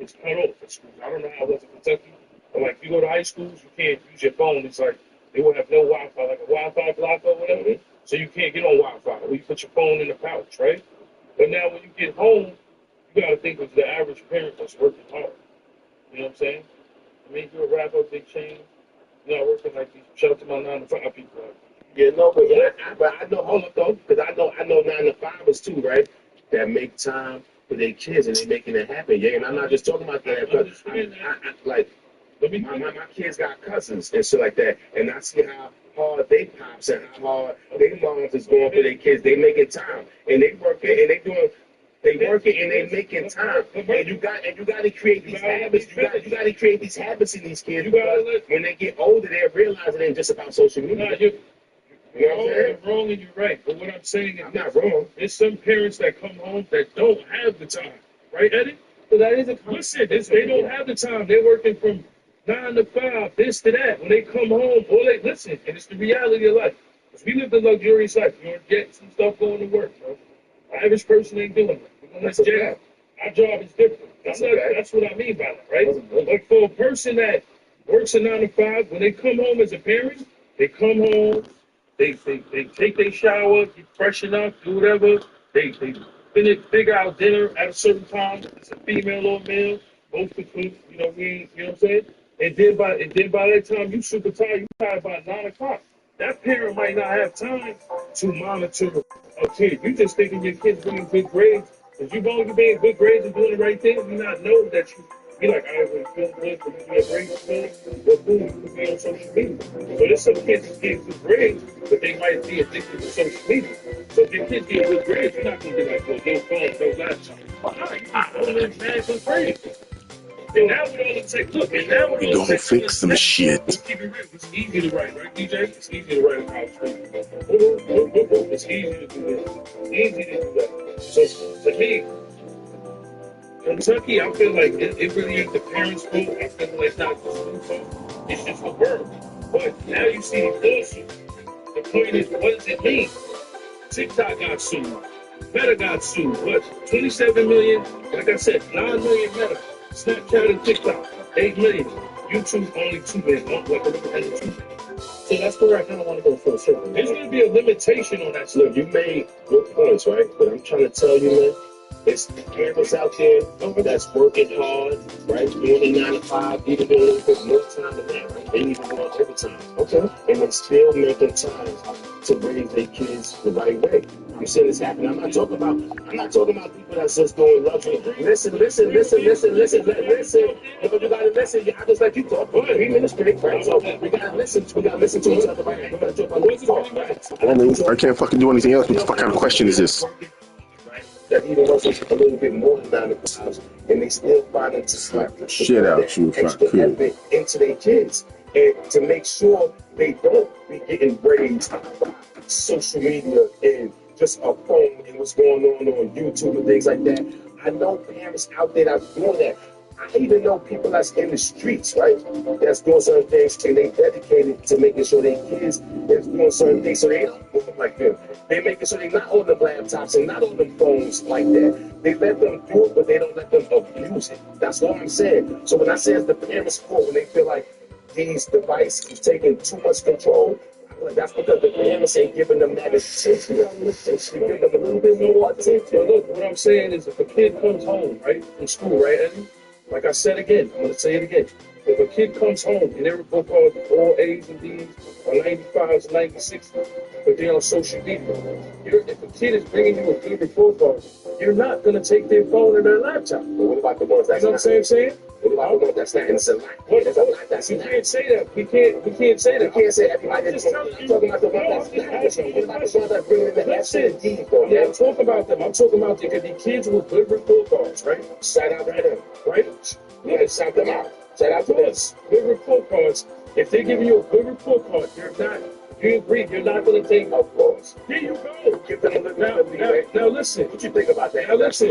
was cut off in schools. I don't know how it was in Kentucky, but like you go to high schools, you can't use your phone. It's like they will have no Wi-Fi, like a Wi-Fi blocker or whatever. So you can't get on Wi-Fi. Or you put your phone in the pouch, right? But now when you get home, you got to think of the average parent that's working hard. You know what I'm saying? I mean, you're a rapper, big chain. You're not working like these. Shout out to my 9 to 5 people. Yeah, no, but I know, hold up though, because I know 9 to 5ers too, right? That make time for their kids and they making it happen. Yeah, and I'm not just talking about that, but like my kids got cousins and shit like that, and I see how hard they pops and how hard their moms is going for their kids. They making time and they working and they doing. They working and they making time, and you got to create these habits. You got to create these habits in these kids. Because when they get older, they realize it ain't just about social media. You're wrong and you're right. But what I'm saying is, I'm not wrong. There's some parents that come home that don't have the time, right, Eddie? So that is a listen. They don't have the time. They're working from 9 to 5, this to that. When they come home, all they listen, and it's the reality of life. Because we live the luxurious life. You know, get some stuff going to work, bro. The average person ain't doing that. That's jail. Our job is different. That's what I mean by that, right? Like for a person that works a 9 to 5, when they come home as a parent, they come home, they take their shower, get freshen up, do whatever. They figure out dinner at a certain time. It's a female or male, both could cook. You know what I'm saying? And then by that time you super tired, you tired by 9 o'clock. That parent might not have time to monitor a kid. You just thinking your kid's getting good grades. If you've only been good grades and doing the right thing, you not know that you be like, I was feeling good, but you get great feeling, but boom, you could be on social media. So there's some kids that get good grades, but they might be addicted to social media. So if your kids get good grades, you're not going to be like, well, no phone, no laptop. Nah, you just only bad good grades. And now we don't take, look, and now we don't fix some shit. Let's keep it real. It's easy to write, right, DJ? It's easy to write a college student. It's easy to do this. It's easy to do that. So to me, Kentucky, I feel like it really ain't the parents' fault. I feel like it's not the school's fault. It's just the world. But now you see the lawsuit. The point is, what does it mean? TikTok got sued. Meta got sued. What? 27 million? Like I said, 9 million Meta. Snapchat and TikTok, 8 million. YouTube, only 2 million. So that's where I kind of want to go for a second. There's going to be a limitation on that stuff. Look, you made good points, right? But I'm trying to tell you, man, it's parents out there that's working hard, right? Doing the 9 to 5, even doing a little bit more time than that, right? They need to go on overtime. Okay. And they're still making time to raise their kids the right way. I'm saying this happening. I'm not talking about people that's just doing luxury. Listen. No, you gotta listen. I just like you talk for 3 minutes straight, right? So we gotta listen to each other, right? We gotta talk about what's going on. I can't fucking do anything else. What the fuck kind of question is this? That even works a little bit more than 9 to 5, and they still find it to slap the shit out you, extra effort into their kids, and to make sure they don't be getting raised by social media and just a phone and what's going on YouTube and things like that. I know parents out there that's doing that. I even know people that's in the streets, right? That's doing certain things and they dedicated to making sure their kids is doing certain things so they don't move like them. They making sure they're not on them laptops and not on them phones like that. They let them do it, but they don't let them abuse it. That's all I'm saying. So when I say it's the parents' fault, when they feel like these devices is taking too much control, that's because the parents ain't giving them that attention. Give them a little bit more attention. But look, what I'm saying is if a kid comes home, right, from school, right, Eddie? Like I said again, I'm going to say it again. If a kid comes home and they're called all A's and B's or 95s and 96s, but they're on social media, if a kid is bringing you a good report card, you're not going to take their phone or their laptop. But what about the ones that's you know what I'm saying? What about the ones that's not innocent? There's a lot that's you can't say that. We can't say that. You can't say everybody. I'm talking about the ones that's not. What about the ones that bring in the S and D? Yeah, I'm talking about them. I'm talking about there could be kids with good report cards, right? Shout out to them, right? Yeah, shout them out. Shout out to them. Good report cards. If they're giving you a good report card, you agree, you're not going to take of course. There you go. Give them now listen. What you think about that? Now listen.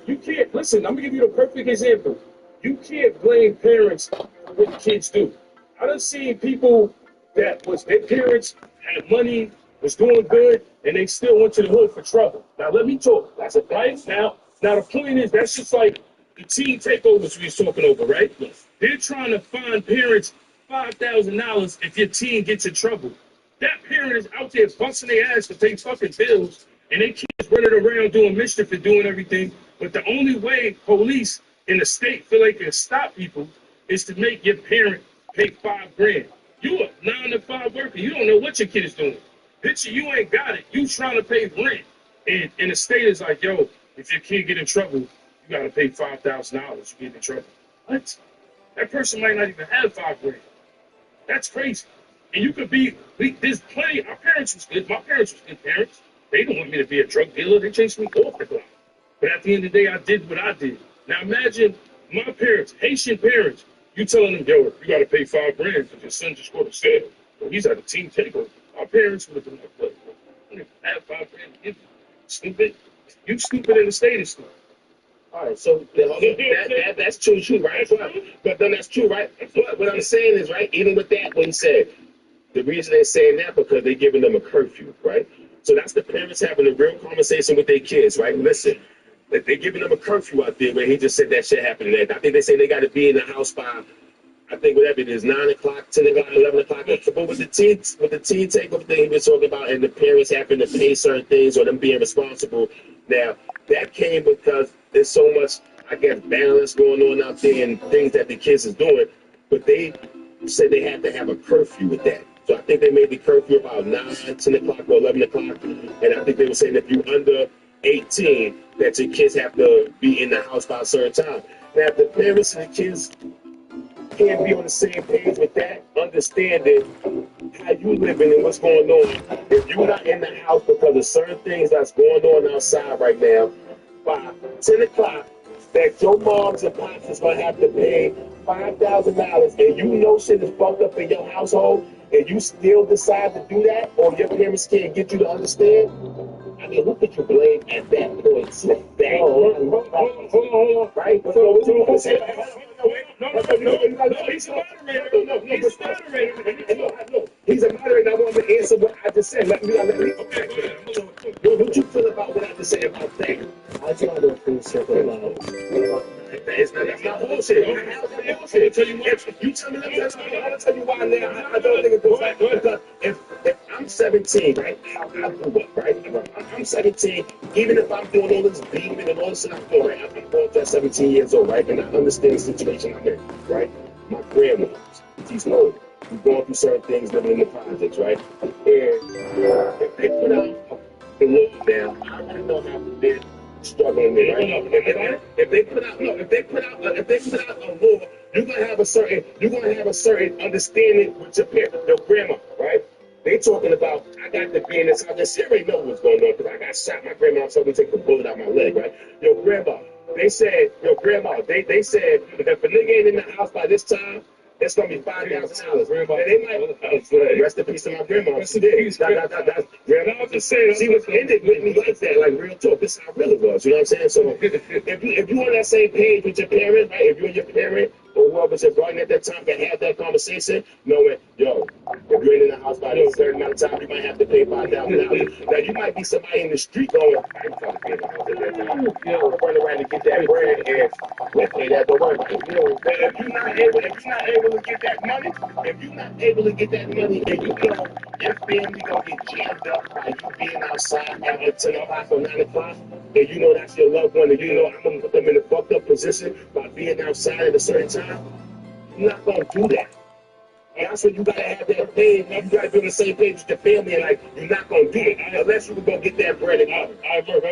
You can't. Listen, I'm going to give you the perfect example. You can't blame parents for what the kids do. I done seen people that their parents had money, was doing good, and they still went to the hood for trouble. Now let me talk. That's a right now. Now the point is that's just like the teen takeovers we was talking over, right? They're trying to fine parents $5,000 if your teen gets in trouble. That parent is out there busting their ass to pay fucking bills, and they kids running around doing mischief and doing everything. But the only way police in the state feel like they can stop people is to make your parent pay $5,000. You a 9 to 5 worker. You don't know what your kid is doing. Picture you ain't got it. You trying to pay rent, and the state is like, yo, if your kid get in trouble, you gotta pay $5,000. You get in trouble. What? That person might not even have $5,000. That's crazy. And you could be, there's plenty, our parents was good. My parents was good parents. They didn't want me to be a drug dealer. They chased me off the block. But at the end of the day, I did what I did. Now imagine my parents, Haitian parents, you telling them, yo, you got to pay $5,000 because your son just scored a sale. Well, he's at a team takeover. Our parents would have been like, what? I don't even have $5,000 to give you. Stupid. You stupid and the state is stupid. All right, so that's true, right? But then that's true, right? But what I'm saying is, right, even with that, what he said, the reason they're saying that because they're giving them a curfew, right? So that's the parents having a real conversation with their kids, right? Listen, they're giving them a curfew out there where he just said that shit happened. I think they say they got to be in the house by, I think whatever it is, 9 o'clock, 10 o'clock, 11 o'clock. But with the teen takeover thing he was talking about and the parents having to pay certain things or them being responsible, now that came because there's so much, I guess, balance going on out there and things that the kids is doing. But they said they had to have a curfew with that. So I think they made the curfew about 9, 10 o'clock or 11 o'clock. And I think they were saying if you're under 18, that your kids have to be in the house by a certain time. Now, if the parents and the kids can't be on the same page with that, understanding how you living and what's going on, if you're not in the house because of certain things that's going on outside right now, by 10 o'clock, that your moms and pops is going to have to pay $5,000 and you know shit is fucked up in your household and you still decide to do that, or your parents can't get you to understand, I mean, who could you blame at that point? Hold on. Right? So what you want to say? No, he's a moderator. He's a moderator. I want to answer what I just said. Let me. Okay, go ahead. What you feel about what I just said about that? I try to appreciate it. That's not bullshit. I'll tell you what. You tell me, I'll tell you why now. I don't think it goes back. Because if I'm 17, right? I grew up, right? I'm 17. Even if I'm doing all this beaming and all this shit I'm doing, right? I'm going to 17 years old, right? And I understand the situation I'm in, right? My grandma, she's old. We're going through certain things living in the projects, right? And if they put out the law now, I already know how they're struggling with, right? If they put out a law, you're gonna have a certain understanding with your parent, your grandma, right? They talking about, I got to be in this house. She already know what's going on because I got shot. My grandma told me to take the bullet out my leg, right? Your grandma, they said if a nigga ain't in the house by this time, it's gonna be $5,000. And they might rest in peace to my grandma. She did. Grandma just said she was ended with me like that, like real talk. This is how I really was. You know what I'm saying? So if you on that same page with your parent, right? If you and your parent or whoever's your guardian at that time can have that conversation, knowing, yo, if you ain't in the house by a certain amount of time, you might have to pay $5,000. Now you might be somebody in the street going, I ain't trying to pay the house at that time. You know, run around to get that bread and let's pay that to work. You know, if you're not able to get that money, and you know your family gonna get jammed up by you being outside after 10 o'clock or 9 o'clock, and you know that's your loved one, and you know I'm gonna put them in a fucked up position by being outside at a certain time, you're not gonna do that. And that's when you gotta have that pain. You gotta be on the same page with your family, and like you're not gonna do it unless you can go get that bread. I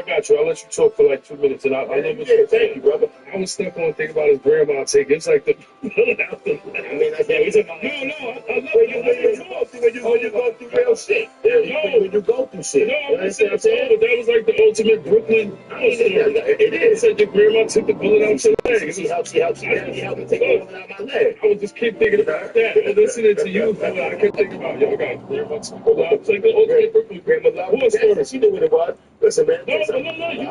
got you. I'll let you talk for like 2 minutes, and I'll let you. Thank you, brother. I was stuck on thinking about his grandma taking. It's like the. I mean, like that. I love when you go through real shit. When you go through shit. No, I'm saying, but that was like the ultimate Brooklyn. It is. Said your grandma took the bullet out your leg. She helped me take the bullet out my leg. I was just keep thinking about that. And listening to you, I kept thinking about, yo, I got grandma took the bullet out. It's like the ultimate Brooklyn grandma. She knew what it was. Listen, man. No.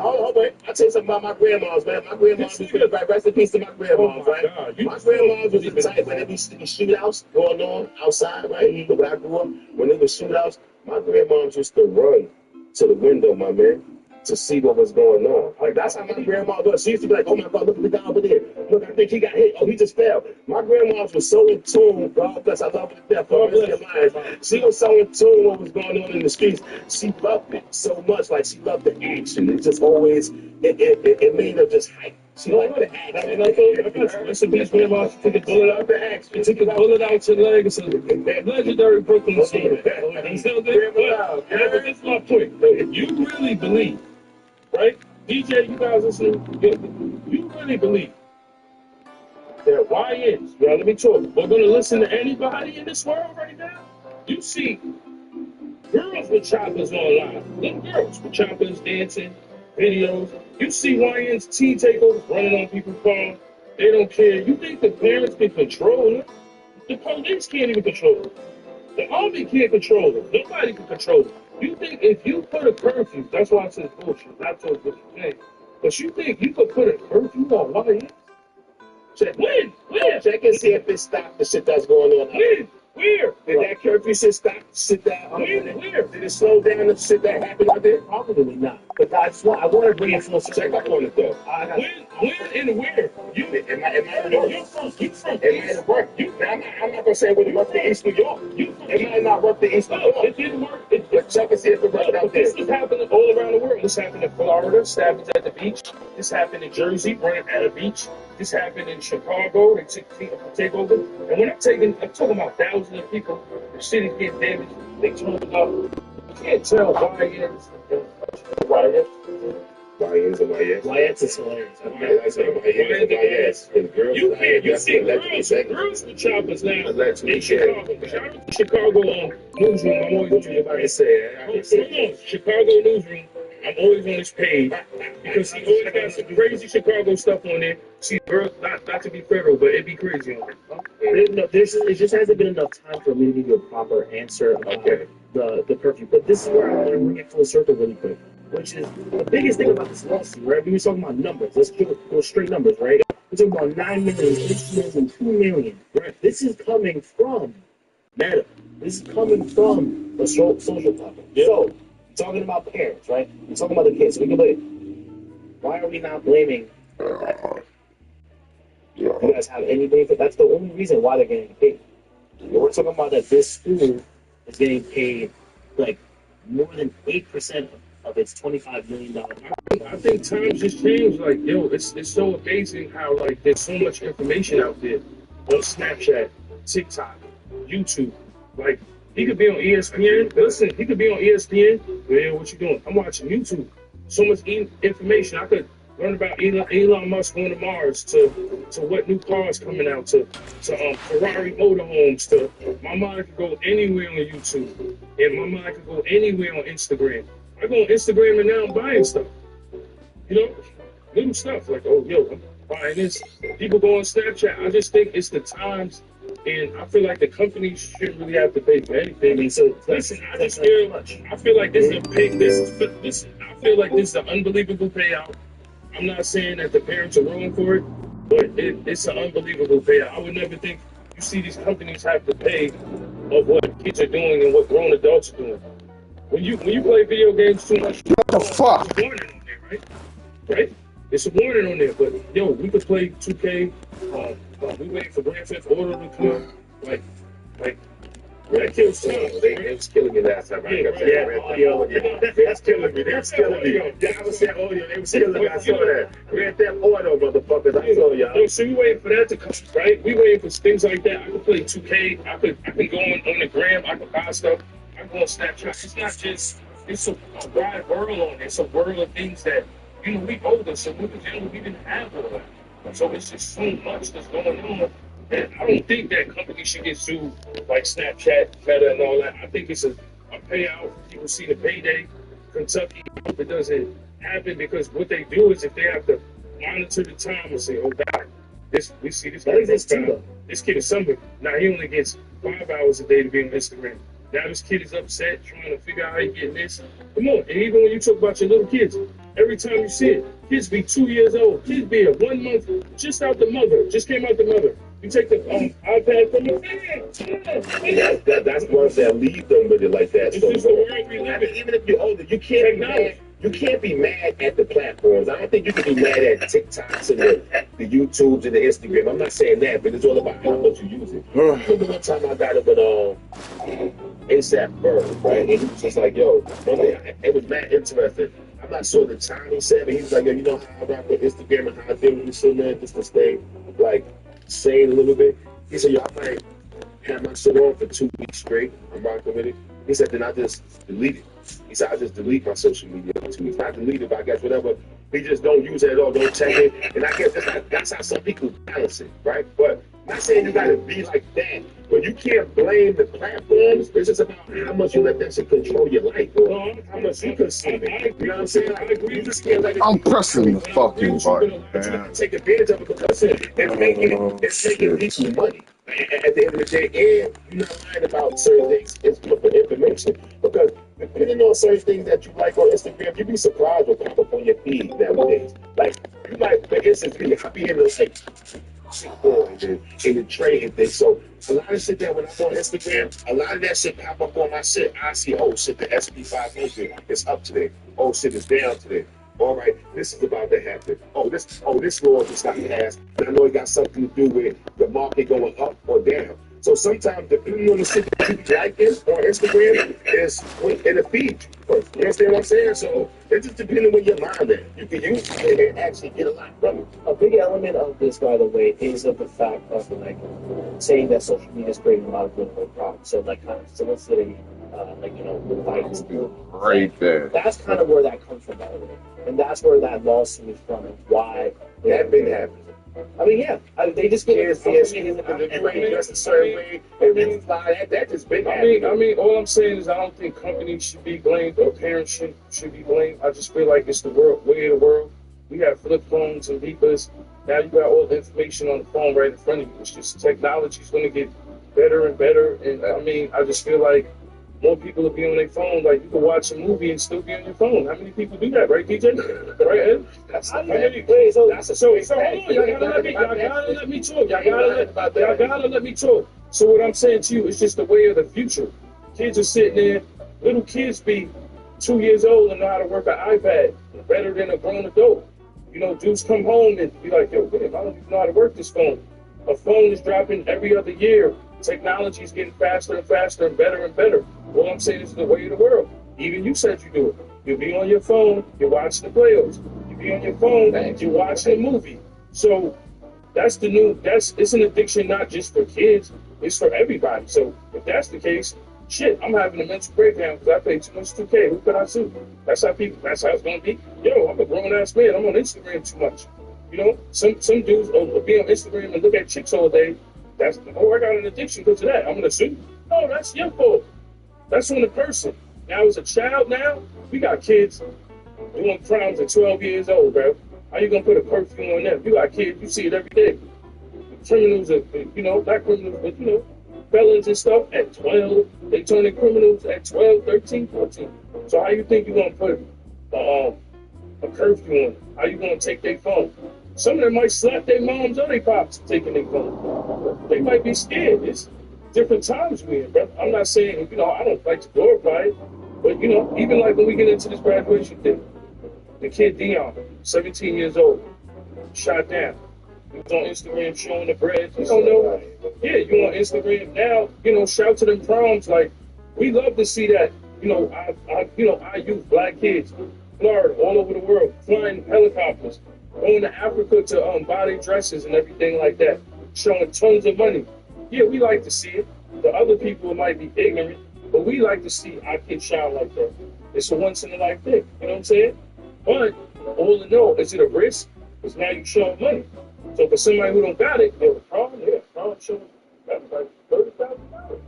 Hold on. I'll tell you something about my grandmas, man. My grandmas was right. Rest in peace to my grandmas, right? My grandmas was the type when there be shootouts going on outside, right? When I grew up, when there was shootouts, my grandmas used to run to the window, my man, to see what was going on. Like, that's how my grandma was. She used to be like, oh my God, look at the guy over there. Look, I think he got hit. Oh, he just fell. My grandma was so in tune. God bless, I love her to death. She was so in tune with what was going on in the streets. She loved it so much. Like, she loved the action. It just always, it made her just hype. She liked the action. And I told her, that's the best grandma. She took a bullet out the action. She took a bullet out your leg. It's a legendary Brooklyn story. You still there? But this is my point. If you really believe, right? DJ, you guys listen, you really believe that YNs, now let me talk, we're going to listen to anybody in this world right now. You see girls with choppers online, little girls with choppers dancing, videos. You see YNs teen takeovers running on people's phones. They don't care. You think the parents can control it? The police can't even control it. The army can't control it. Nobody can control it. You think if you put a curfew, that's why I said bullshit, not so what you think. But you think you could put a curfew on YNs? Check. When? Check and see if it stopped the shit that's going on. When? Where? Did that curfew shit stop? Sit down. Where? Did it slow down the shit that happened out there? Probably not. But I want to reinforce. Check up on it though. When and where? It might have worked. I'm not gonna say it wouldn't work in East New York. It might not work in East New York. It didn't work. But check and see if it worked out there. This is happening all around the world. This happened in Florida, stabbings at the beach. This happened in Jersey, running at a beach. This happened in Chicago. They take over. And when I'm talking about thousands of people, the shit is getting damaged. They turn it up. You can't tell YNs and YS. YS is hilarious. You see girls with choppers now in Chicago. Shout out to Chicago newsroom. I'm always on your page. Chicago newsroom. I'm always on his page because he always got some crazy Chicago stuff on there. See, girls, not to be federal, but it'd be crazy on there. It just hasn't been enough time for me to give you a proper answer about the curfew. But this is where I want to bring it full circle really quick, which is the biggest thing about this lawsuit, right? We were talking about numbers. Let's go straight numbers, right? We're talking about 9 million, 6 million, 2 million. Right? This is coming from Meta. This is coming from the social platform. Yep. So, talking about parents, right? We're talking about the kids. We can blame. Why are we not blaming that? You guys have any blame for? That's the only reason why they're getting paid. We're talking about that this school is getting paid like more than 8% of its $25 million. I think times just changed. Like, yo, it's so amazing how like there's so much information out there on Snapchat, TikTok, YouTube. Like, he could be on ESPN. Listen, he could be on ESPN. Man, what you doing? I'm watching YouTube. So much information. I could learn about Elon Musk going to Mars, to what new cars coming out, to Ferrari motorhomes, to my mind could go anywhere on YouTube, and my mind could go anywhere on Instagram. I go on Instagram and now I'm buying stuff. You know, little stuff like, oh, yo, I'm buying this. People go on Snapchat. I just think it's the times. And I feel like the companies shouldn't really have to pay for anything. I mean, so listen, I feel like this is a big. I feel like this is an unbelievable payout. I'm not saying that the parents are wrong for it, but it's an unbelievable payout. I would never think you see these companies have to pay of what kids are doing and what grown adults are doing. When you play video games too much, What the fuck? there's a warning on there, right? It's a warning on there, but yo, we could play 2K. We waiting for Grand Theft Auto to come. Like, that kills time. They was killing me last time. They was killing me. Yeah, I was saying audio. They was killing me. I saw that. Grand Theft Auto, motherfuckers. I saw y'all. So we waiting for that to come, right? We waiting for things like that. I could play 2K. I can go on the gram. I can buy stuff. I can go on Snapchat. It's not just. It's a wide world on it. It's a world of things that we older, so we didn't have all that. So it's just so much that's going on. And I don't think that companies should get sued like Snapchat, Meta, and all that. I think it's a payout. People see the payday. Kentucky, it doesn't happen because what they do is if they have to monitor the time and say, oh, God, we see this kid. This kid is something. Now he only gets 5 hours a day to be on Instagram. Now this kid is upset, trying to figure out how he getting this. Come on. And even when you talk about your little kids, every time you see it, kids be 2 years old. Kids be 1 month just out the mother. Just came out the mother. You take the iPad from them. That's ones that leave them with it like that. It's just the world we live in. Even if you're older, you can't you can't be mad at the platforms. I don't think you can be mad at TikToks and the YouTubes and the Instagram. I'm not saying that, but it's all about how much you use it. I remember one time I got it with ASAP Bird, right? And he was just like, yo, one day, it was mad interesting. I'm not sure the time he said, but he was like, yo, you know how I rock with Instagram and how I deal with this shit, man? Just to stay, like, sane a little bit. He said, yo, I might have my shit on for 2 weeks straight. I'm rocking with it. He said, then I just delete it. He said, I just delete my social media for 2 weeks. Not delete it, but I guess whatever. He just don't use it at all, don't check it. And I guess that's how some people balance it, right? But I'm not saying you gotta be like that, but you can't blame the platforms. It's just about how much you let that shit control your life, or how much you consume it. You know what I'm saying? I agree. You just can't let it. I'm pressing the fucking button, man. Take advantage of it because it's making people money. At the end of the day, and you're not lying about certain things. It's for information because depending on certain things that you like on Instagram, you'd be surprised what pop up on your feed nowadays. Like you might, for instance, I be in those like Bitcoin and the trading thing. So a lot of shit that when I'm on Instagram, a lot of that shit pop up on my shit. I see, oh shit, the SP 500 is up today. Oh shit, it's down today. All right, this is about to happen. Oh, this law just got passed. And I know it got something to do with the market going up or down. So sometimes depending on the shit that you liking on Instagram is in the feed. You understand what I'm saying? So it's just depending on where your mind at. You can use it and actually get a lot from it. A big element of this, by the way, is of the fact of like saying that social media is creating a lot of political problems. So like kind of soliciting, like the fights. Right there. That's kind of where that comes from, by the way, and that's where that lawsuit is from and why That been happening. I mean, yeah, they just get Yes, and you ain't dressed a certain way, and then fly that just been happening. I mean, all I'm saying is I don't think companies should be blamed or parents should be blamed. I just feel like it's the way of the world. We have flip phones and beepers. Now you got all the information on the phone right in front of you. It's just technology's going to get better and better. And I mean, I just feel like more people will be on their phone. Like you can watch a movie and still be on your phone. How many people do that, right, DJ? Right, Ed? That's How the many? bad. So hold on, y'all gotta let me talk. Y'all gotta let me talk. So what I'm saying to you is just the way of the future. Kids are sitting there. Little kids be 2 years old and know how to work an iPad better than a grown adult. You know, dudes come home and be like, yo, damn, I don't even know how to work this phone. A phone is dropping every other year. Technology is getting faster and faster and better and better. All I'm saying is the way of the world. Even you said you do it. You'll be on your phone, you're watching the playoffs. You'll be on your phone, you're watching a movie. So it's an addiction not just for kids, it's for everybody. So if that's the case, shit, I'm having a mental breakdown because I paid too much 2K. Who could I sue? That's how it's going to be. Yo, I'm a grown-ass man. I'm on Instagram too much. You know, some dudes will be on Instagram and look at chicks all day. I got an addiction because of that. I'm going to sue. No, that's your fault. That's on the person. Now, as a child we got kids doing crimes at 12 years old, bro. How you going to put a curfew on them? You got kids, you see it every day. Criminals are, not criminals, but, felons and stuff at 12. They turn into criminals at 12, 13, 14. So how you think you're going to put a curfew on them? How you going to take their phone? Some of them might slap their moms or their pops taking their phone. They might be scared. It's different times we're in, bro. I'm not saying, I don't like to glorify it, but, even like when we get into this graduation thing, the kid Dion, 17 years old, shot down. He was on Instagram showing the bread. You don't know. Yeah, you on Instagram now, shout to them proms. Like, we love to see that, our youth, black kids, Florida, all over the world, flying helicopters, going to Africa to buy their dresses and everything like that, showing tons of money. Yeah, we like to see it. The other people might be ignorant, but we like to see our kids shine like that. It's a once-in-a-life thing, you know what I'm saying? But all in all, is it a risk? Because now you showing money. So for somebody who don't got it, they're probably showing that's like $30,000.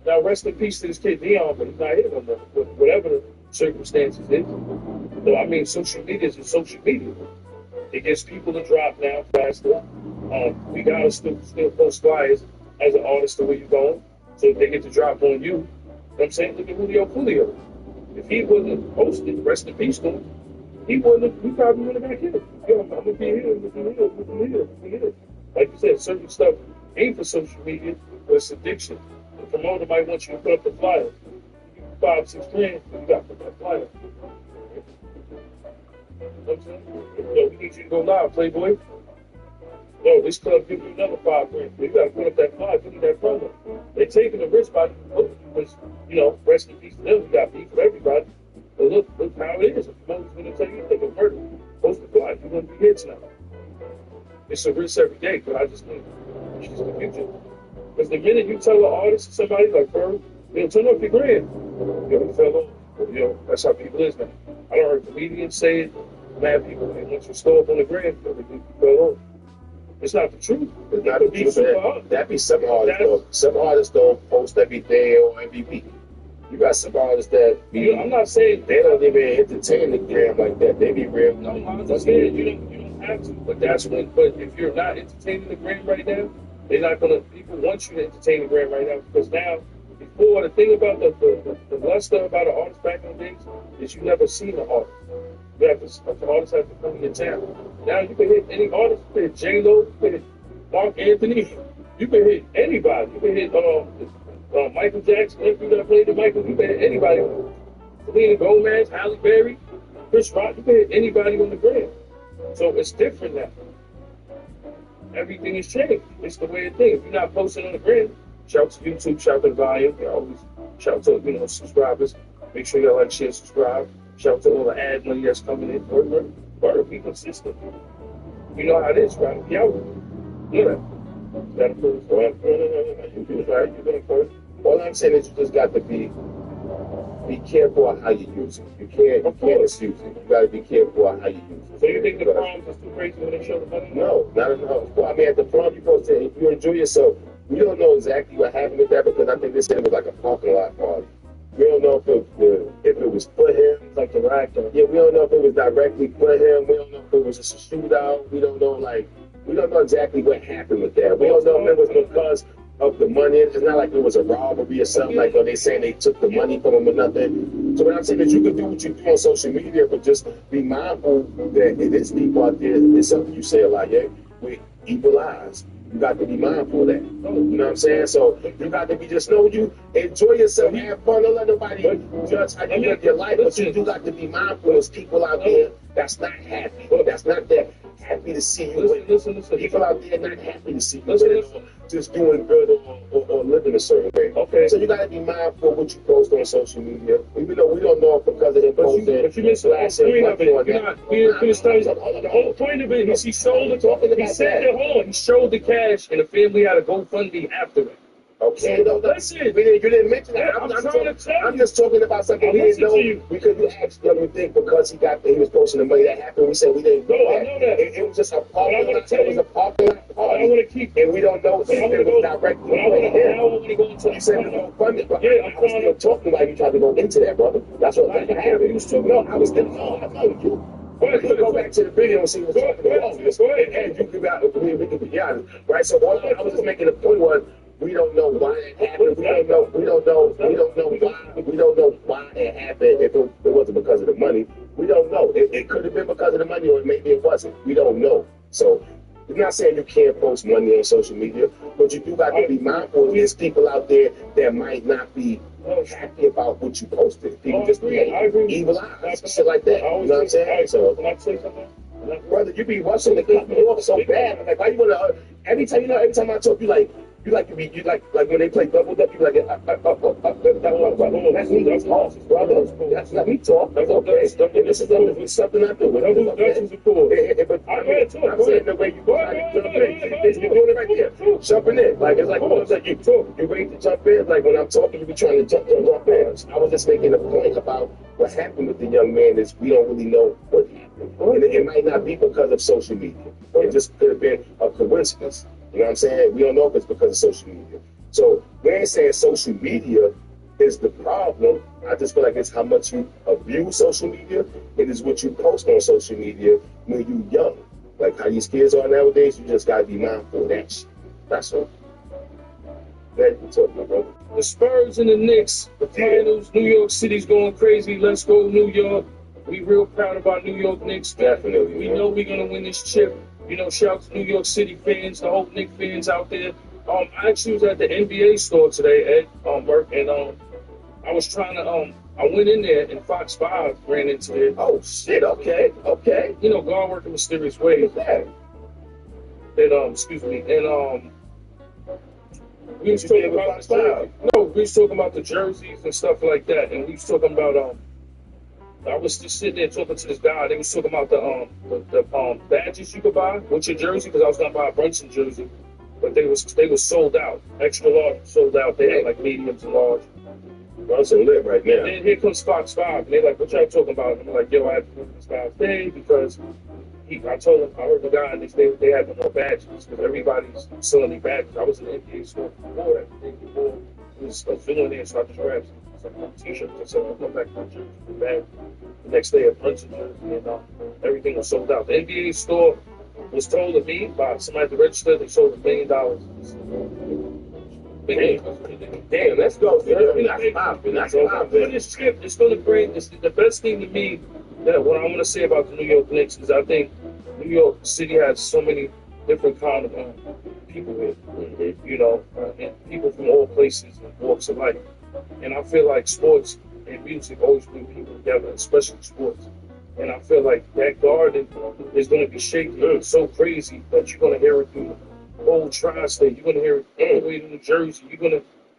Now rest in peace to this kid Dion, but he's not here no more, whatever the circumstances is. So I mean, social media is social media. It gets people to drop now faster. We gotta still post flyers as an artist to where you're going, so they get to drop on you. You know what I'm saying? Look at Julio. If he wasn't posted, rest in peace to him, we probably would have got killed. Yo, I'm gonna be here, I'm gonna be here. Like you said, certain stuff ain't for social media, but it's addiction. The promoter might want you to put up a flyer. You give $5-6 grand, you got to put that flyer. what I'm saying? Yo, we need you to go live, Playboy. Yo, this club give you another $5 grand. You gotta put up that 5, give me that brother. They're taking the risk by because, you know, rest in peace to them. We got beef with everybody. But look how it is. If the mother's gonna tell you take a murder, post the fly, you're gonna be here tonight. It's a risk every day, but I just think it's just the future. Because the minute you tell an artist, somebody like Bird, they'll turn off your grand. Yo, he fell off. You know, that's how people is now. I don't heard comedians say it, mad people, and once you stole up on the grand, you fell off. It's not the truth. It's not the truth. That be some artists though. Some artists don't post every day on MVP. You got some artists that be, you know, I'm not saying they don't even entertain the gram like that. They be real. No, I'm understand you don't have to, but that's when. But if you're not entertaining the gram right now, they're not gonna. People want you to entertain the gram right now because now, before the thing about the luster about an artist back in the days is you never seen an artist. You have to, the artists have to come in your town. Now you can hit any artist. You can hit J-Lo, you can hit Mark Anthony, you can hit anybody. You can hit Michael Jackson, if you done played the Michael, you can hit anybody. Selena Gomez, Halle Berry, Chris Rock, you can hit anybody on the gram. So it's different now. Everything has changed. It's the way it is. If you're not posting on the gram, shout to YouTube, shout to the volume. You always shout to, you know, subscribers. Make sure y'all like, share, subscribe. Shout to all the ad money that's coming in. Work, be consistent. You know how it is, right? Yeah, you know that. Gotta put it forward. You do it right. You're gonna put it. All I'm saying is you just got to be careful on how you use it. You can't misuse it. You got to be careful on how you use it. So you think the proms is too crazy when they show the money? No, not at all. Well, I mean, at the prom, you're supposed to, if you enjoy yourself, we don't know exactly what happened with that because I think this was like a parking lot party. We don't know if it was for him. It's like the actor. Yeah, we don't know if it was directly for him. We don't know if it was just a shootout. We don't know, we don't know exactly what happened with that. We don't know if it was because of the money. It's not like it was a robbery or something like, or they saying they took the money from him or nothing. So what I'm saying is you can do what you do on social media, but just be mindful that it is people out there. It's something you say a lot, yeah, with evil eyes. You got to be mindful of that. You know what I'm saying? So you got to be just know you enjoy yourself, have fun. Don't let nobody judge how you live your life, but you do got to be mindful. There's people out there that's not happy, that's not that happy to see you. Listen. People out there not happy to see you, just doing good or living a certain way. Okay. So you got to be mindful of what you post on social media. Even though we don't know if because of him posting. But you missed the whole point of it. The whole point of it is he sold it. He said it all. He showed the cash, and the family had a GoFundMe after it. Okay, no, that's it. You didn't mention that. I'm just talking about something we didn't know because you asked them to think because he was posting the money that happened. We said we didn't know that. I know that. It was just a parking lot. It was a parking lot party. I want to keep, and we don't know if it was directly him. You said no funding, but I'm still talking about you trying to go into that, brother. That's what happened. You was talking. No, I was getting on. I know you. Well, you go back to the video and see what's happening. And you can be honest, right? So all I was just making a point was. We don't know why it happened. We don't know why it happened. If it wasn't because of the money, we don't know. It could have been because of the money, or maybe it wasn't. We don't know. So, I'm not saying you can't post money on social media, but you do got to be mindful. There's people out there that might not be happy about what you posted. People just be evil eyes, shit like that. You know what I'm saying? So, can I say something? Brother, you be rushing to cut me off so bad. I'm like, why you wanna? Every time I talk, you like when they play double dutch, you like that's me talk, brother. That's not me talk. That's okay. And this is something I do. Double dutch is cool. But I'm saying the way you go, you're doing it right there, jumping in. Like it's like you talk, you're ready to jump in. Like when I'm talking, you be trying to jump in. I was just making a point about what happened with the young man is we don't really know what happened, and it might not be because of social media. It just could have been a coincidence. You know what I'm saying? We don't know if it's because of social media. So we ain't saying social media is the problem. I just feel like it's how much you abuse social media. It is what you post on social media when you young. Like how these kids are nowadays, you just gotta be mindful of that shit. That's all. Glad you talking about, brother. The Spurs and the Knicks, the finals, New York City's going crazy. Let's go, New York. We real proud of our New York Knicks. Definitely. We know we're gonna win this chip. You know, shout out to New York City fans, the whole Knicks fans out there. I actually was at the NBA store today, Ed, work, and I was trying to I went in there and Fox 5 ran into it. Oh shit. Okay. Okay. You know, God working mysterious ways. Yeah. And excuse me, and we was talking about the jersey. No, we was talking about the jerseys and stuff like that, and we was talking about I was just sitting there talking to this guy. They was talking about the badges you could buy with your jersey because I was gonna buy a Brunson jersey, but they was sold out. Extra large sold out. They had like mediums and large. Brunson lit right now. And then here comes Fox 5, and they're like, "What y'all talking about?" And I'm like, "Yo, I had to move this guy's day because I told him I heard the guy and they had no more badges because everybody's selling their badges. I was in the NBA store before that. Before it was doing there, so I just grabbed some t-shirts and said, "I'll come back to the jersey with the badge." The next day, a Brunson jersey, and everything was sold out. The NBA store was told to me by somebody at the register they sold $1 million. Damn, let's go. That's popping. That's popping. This trip, it's going to bring. It's the best thing to me. That what I want to say about the New York Knicks is I think New York City has so many different kind of people here. You know, and people from all places and walks of life. And I feel like sports and music always bring people together, especially sports. And I feel like that garden is going to be shaking so crazy that you're going to hear it through the whole tri-state. You're going to hear it all the way to New Jersey.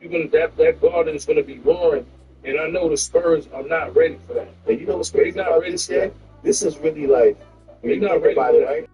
That garden is going to be roaring. And I know the Spurs are not ready for that. And you know what's crazy about this yet? This is really like, they're not ready for that. Right?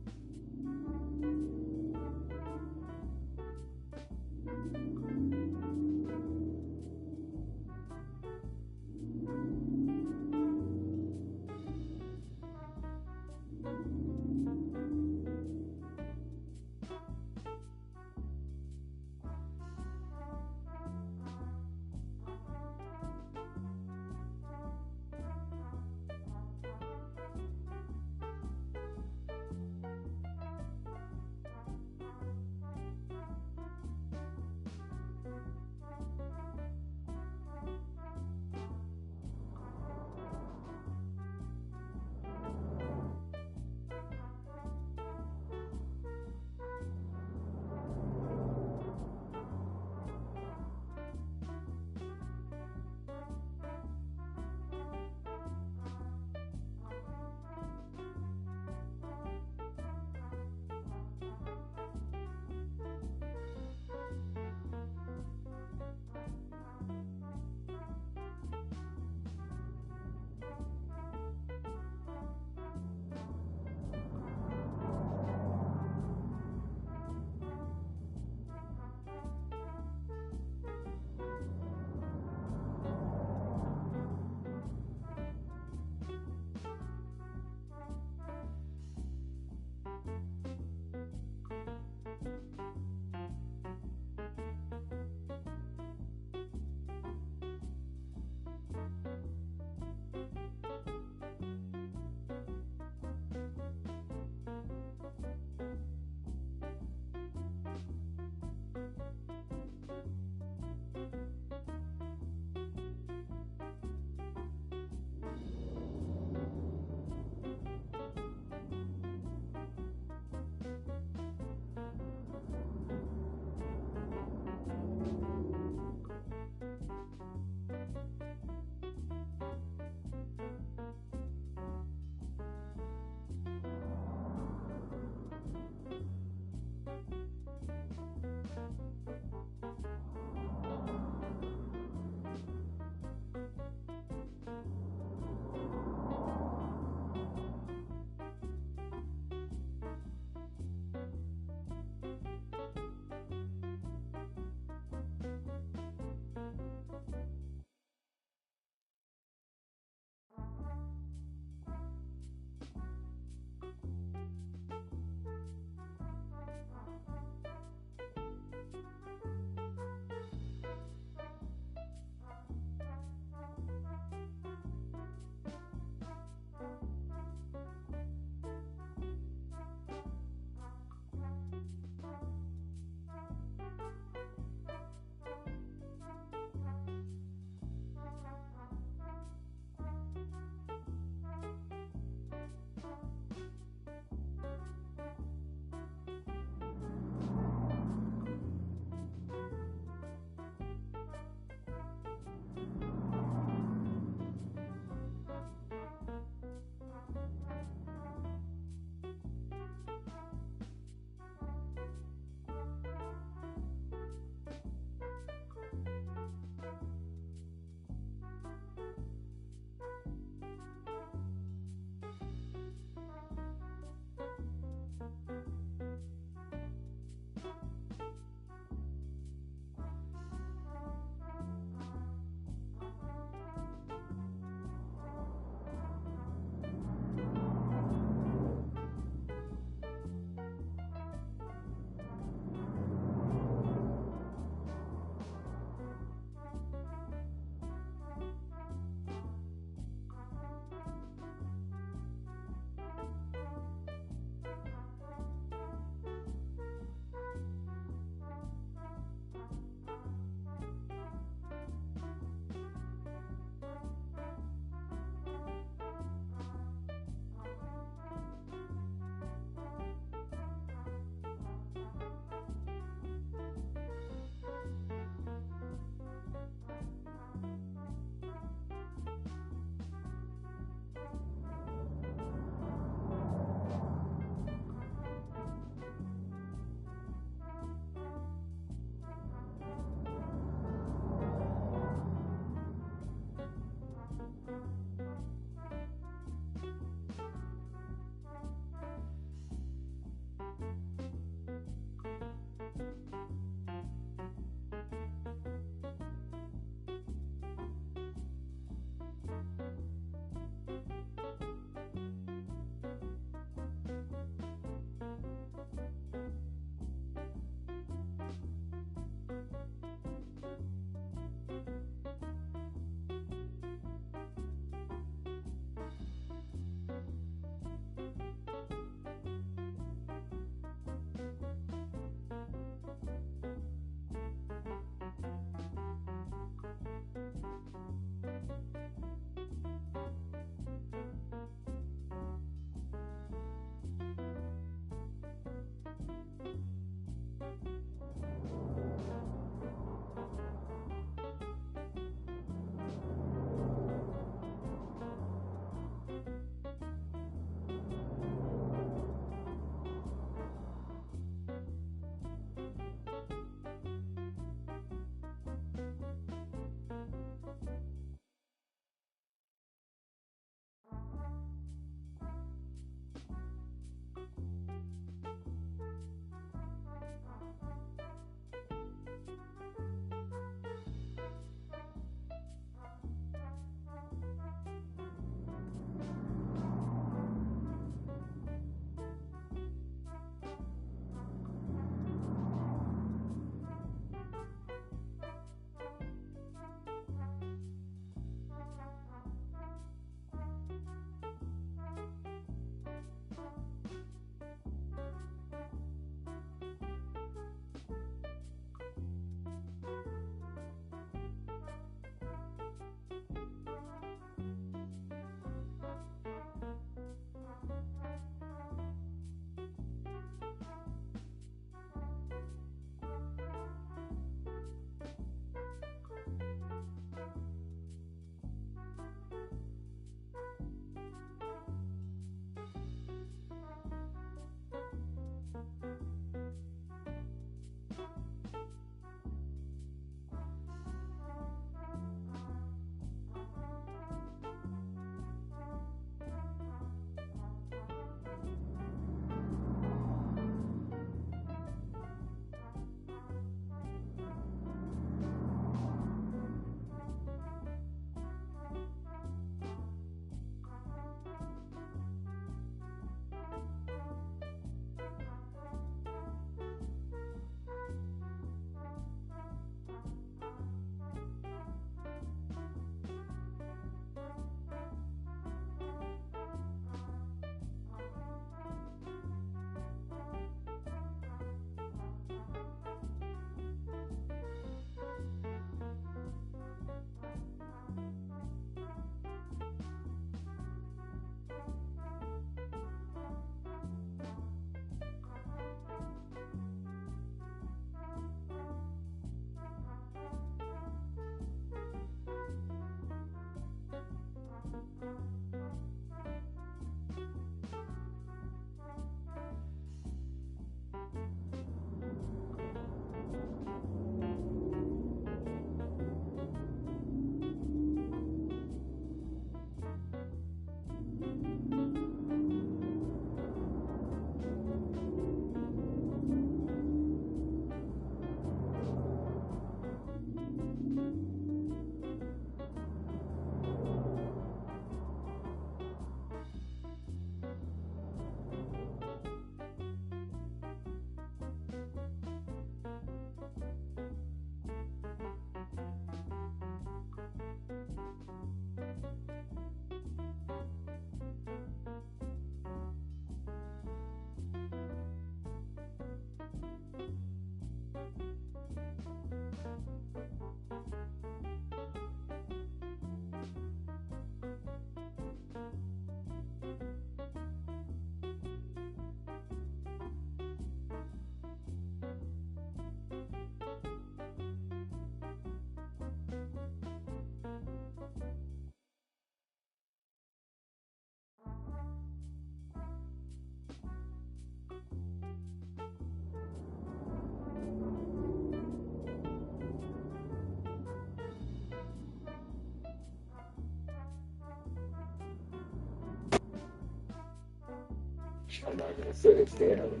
I'm not gonna say they can't have it.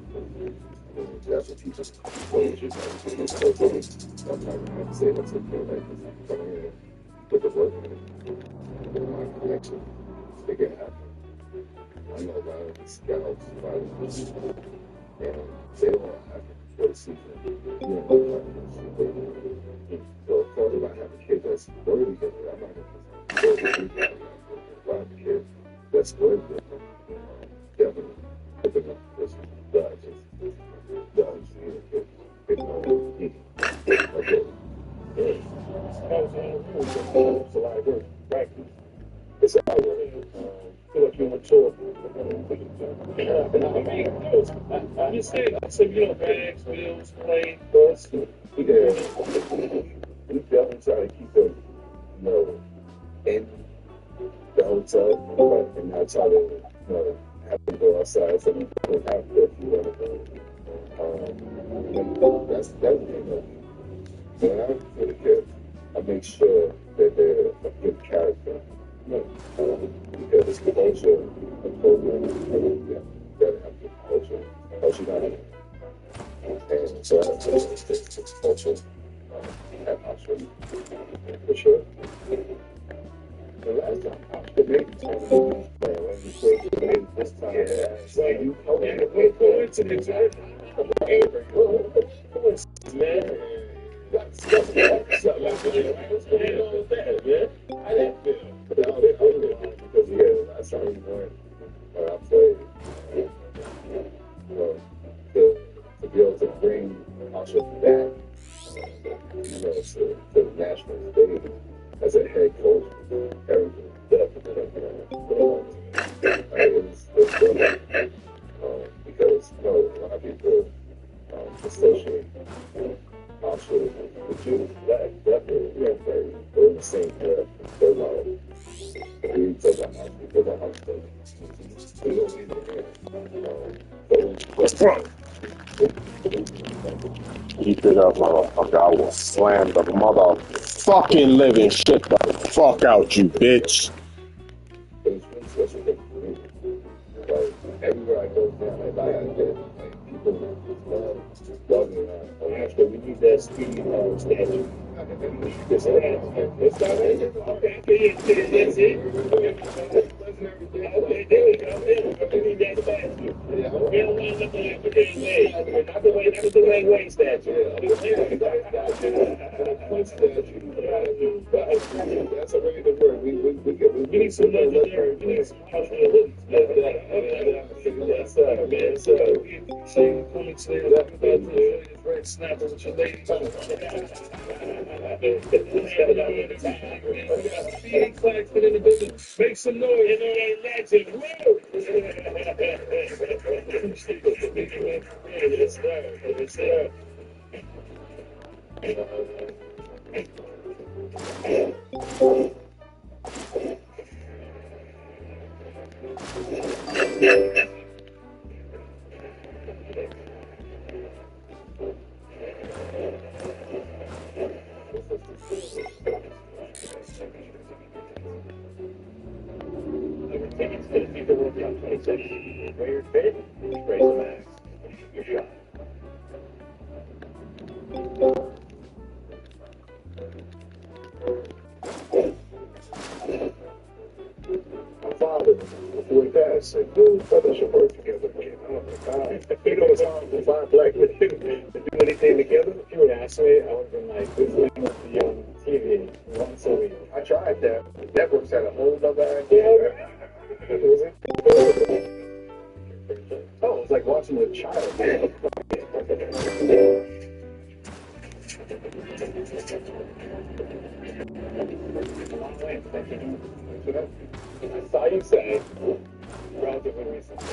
That's what people told you. I'm not gonna say that's okay. Like, just come in with the work with my connection. They can happen. I know a lot of the scouts, a lot of this, and they don't have it for the season. You know, so of course, if I have a kid that's worthy of it, I'm not gonna just go with it. If I have a kid that's worthy of it, definitely put them up for this. It's a lot of work. Practice. It's a lot of work. Feel like you're mature. I just said, you know, bags, wheels, plane, bus. We definitely try to keep them, you know, in the hotel, but and not try to, you know, have to go outside so we don't have to if you want to go. That's the thing. When I'm with a kid, I make sure that they're a good character. Because the culture of the program, you gotta have good culture. Else you gotta. And so I just the culture at Oxford. For sure. The last time Oxford made it, when you played this time, yeah, you helped me to play coincidence, right? Man. What's going on with that, man? How that feel? Because last time we went, when I played, you know, to be able to bring Oxford back, you know, to the national stage as a head coach, everything definitely it's good. Because you know, a lot of people associate Oxford with you, black, definitely, we're in the same breath. They're like, we talk about Oxford because of Oxford. We don't need it. What's wrong? Keep it up, motherfucker. I will slam the motherfucking living shit the fuck out you, bitch. It's really special thing for me. Like, everywhere I go down, like, I get, like, people love me. Actually, we need that speedy statue. It's not it. Okay, that's it. Okay, there we go. We need that statue. We don't want to look like the Wayne. Not the Wayne statue. That's a really good word. We need some legendary. We need some house Yes, man. So, you coming to the red snapper with your lady. Claxton in the building. Make some noise. You know that legend. Yes, sir. Yes, sir. Tickets to the FIFA World Cup 26. Wear your fit, spray some max. Your shot. My father, before he passed, said, "Dude, brothers should work together, man." Oh my God. You know, it's hard to find black men to do anything together. If you would ask me, I would have been like, this thing must be on TV once a week. I tried that. The networks had a whole other idea. Oh, it's like watching a child. I saw you say relatively recently.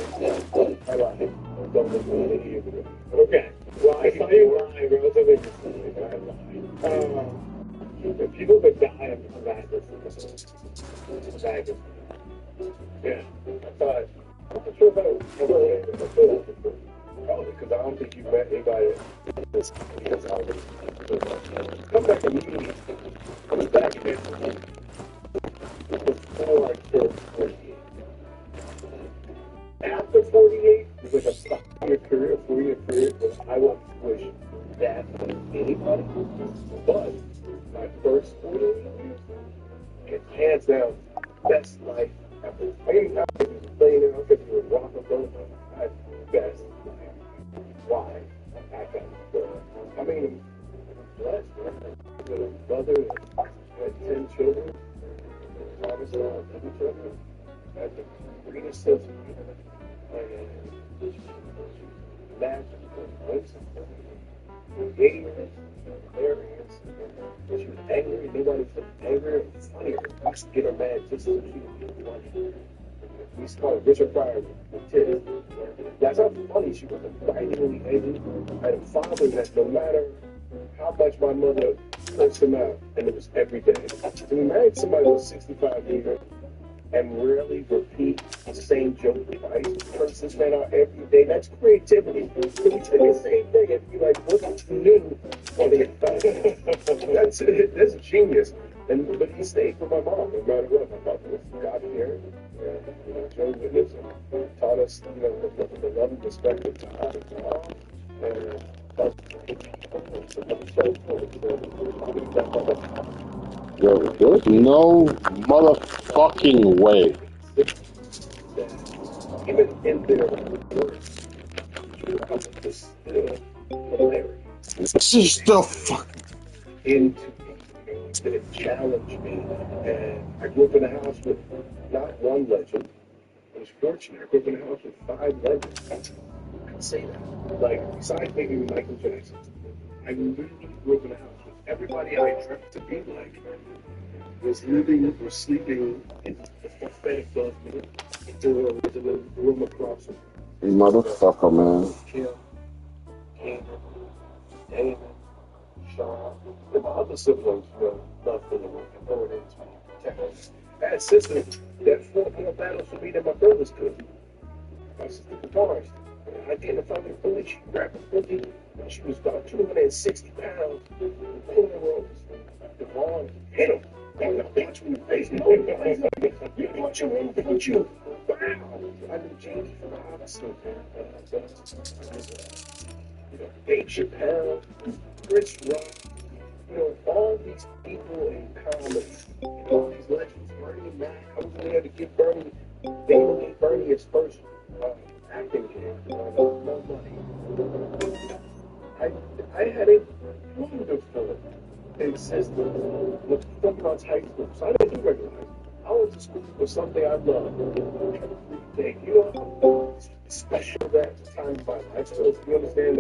I lied. Okay. Well, I saw you lie relatively recently. I lied. If people could die of a bad yeah, I thought, I'm not sure about it. Probably because I don't think you met anybody that's come back and meet me. Comes back and it's more like this. After 48, it was like a 5-year career, 4-year career, but I won't wish that on anybody. But my first 48 years, it's hands down best life ever. I mean, I could be playing out, I could be a rock and roll, but I best life. Why? I got I mean, blessed, man. I got a mother that had 10 children, fathers all 11 children. I had the greenest sense of humor. I had magical, gamers, hilarious. She was angry, nobody was angry or funnier. I used to get her mad just so she would be funny. We used to call it Richard Pryor with tits. That's how funny she was. Bitingly angry. I had a father that no matter how much my mother cursed him out, and it was every day. To be married to somebody who was 65 years and rarely repeat the same joke twice, curse this man out every day, that's creativity. So we take the same thing and be like, what's new on the effect? That's genius. But he stayed for my mom, no matter what. My mother was God-fearing. Joe Witness taught us, the love and respect of God and God. And Yo, there's no motherfucking way. even in their words, was still hilarious. She's still fucking. Into that challenged me. And I grew up in a house with not one legend. I was fortunate. I grew up in a house with 5 legends. I can say that. Like, besides maybe Michael Jackson, I really grew up in a house with everybody I dreamt to be like was living or sleeping in the bed above me or was in the room across from me. Motherfucker, man. Kim, King, David, Sean, and my other siblings, loved for the work and going into protect. I had a sister that fought more battles for me than my brothers could. My sister guitarist. I didn't find her bully. She grabbed a bully. She was about 260 pounds. Pulling the ropes. Devon hit him. I'm gonna punch him in the face. No, you punch him, I'm gonna punch you. Wow. I knew James from Robinson. Dave Chappelle, Chris Rock. All these people in comedy, all these legends, Bernie Mac. I was there to give Bernie, they gave Bernie his first acting gig. No money. I had a wonderful existence from my high school, so I didn't even realize I went to school for something I loved every day. You know how special that time in my life was. You understand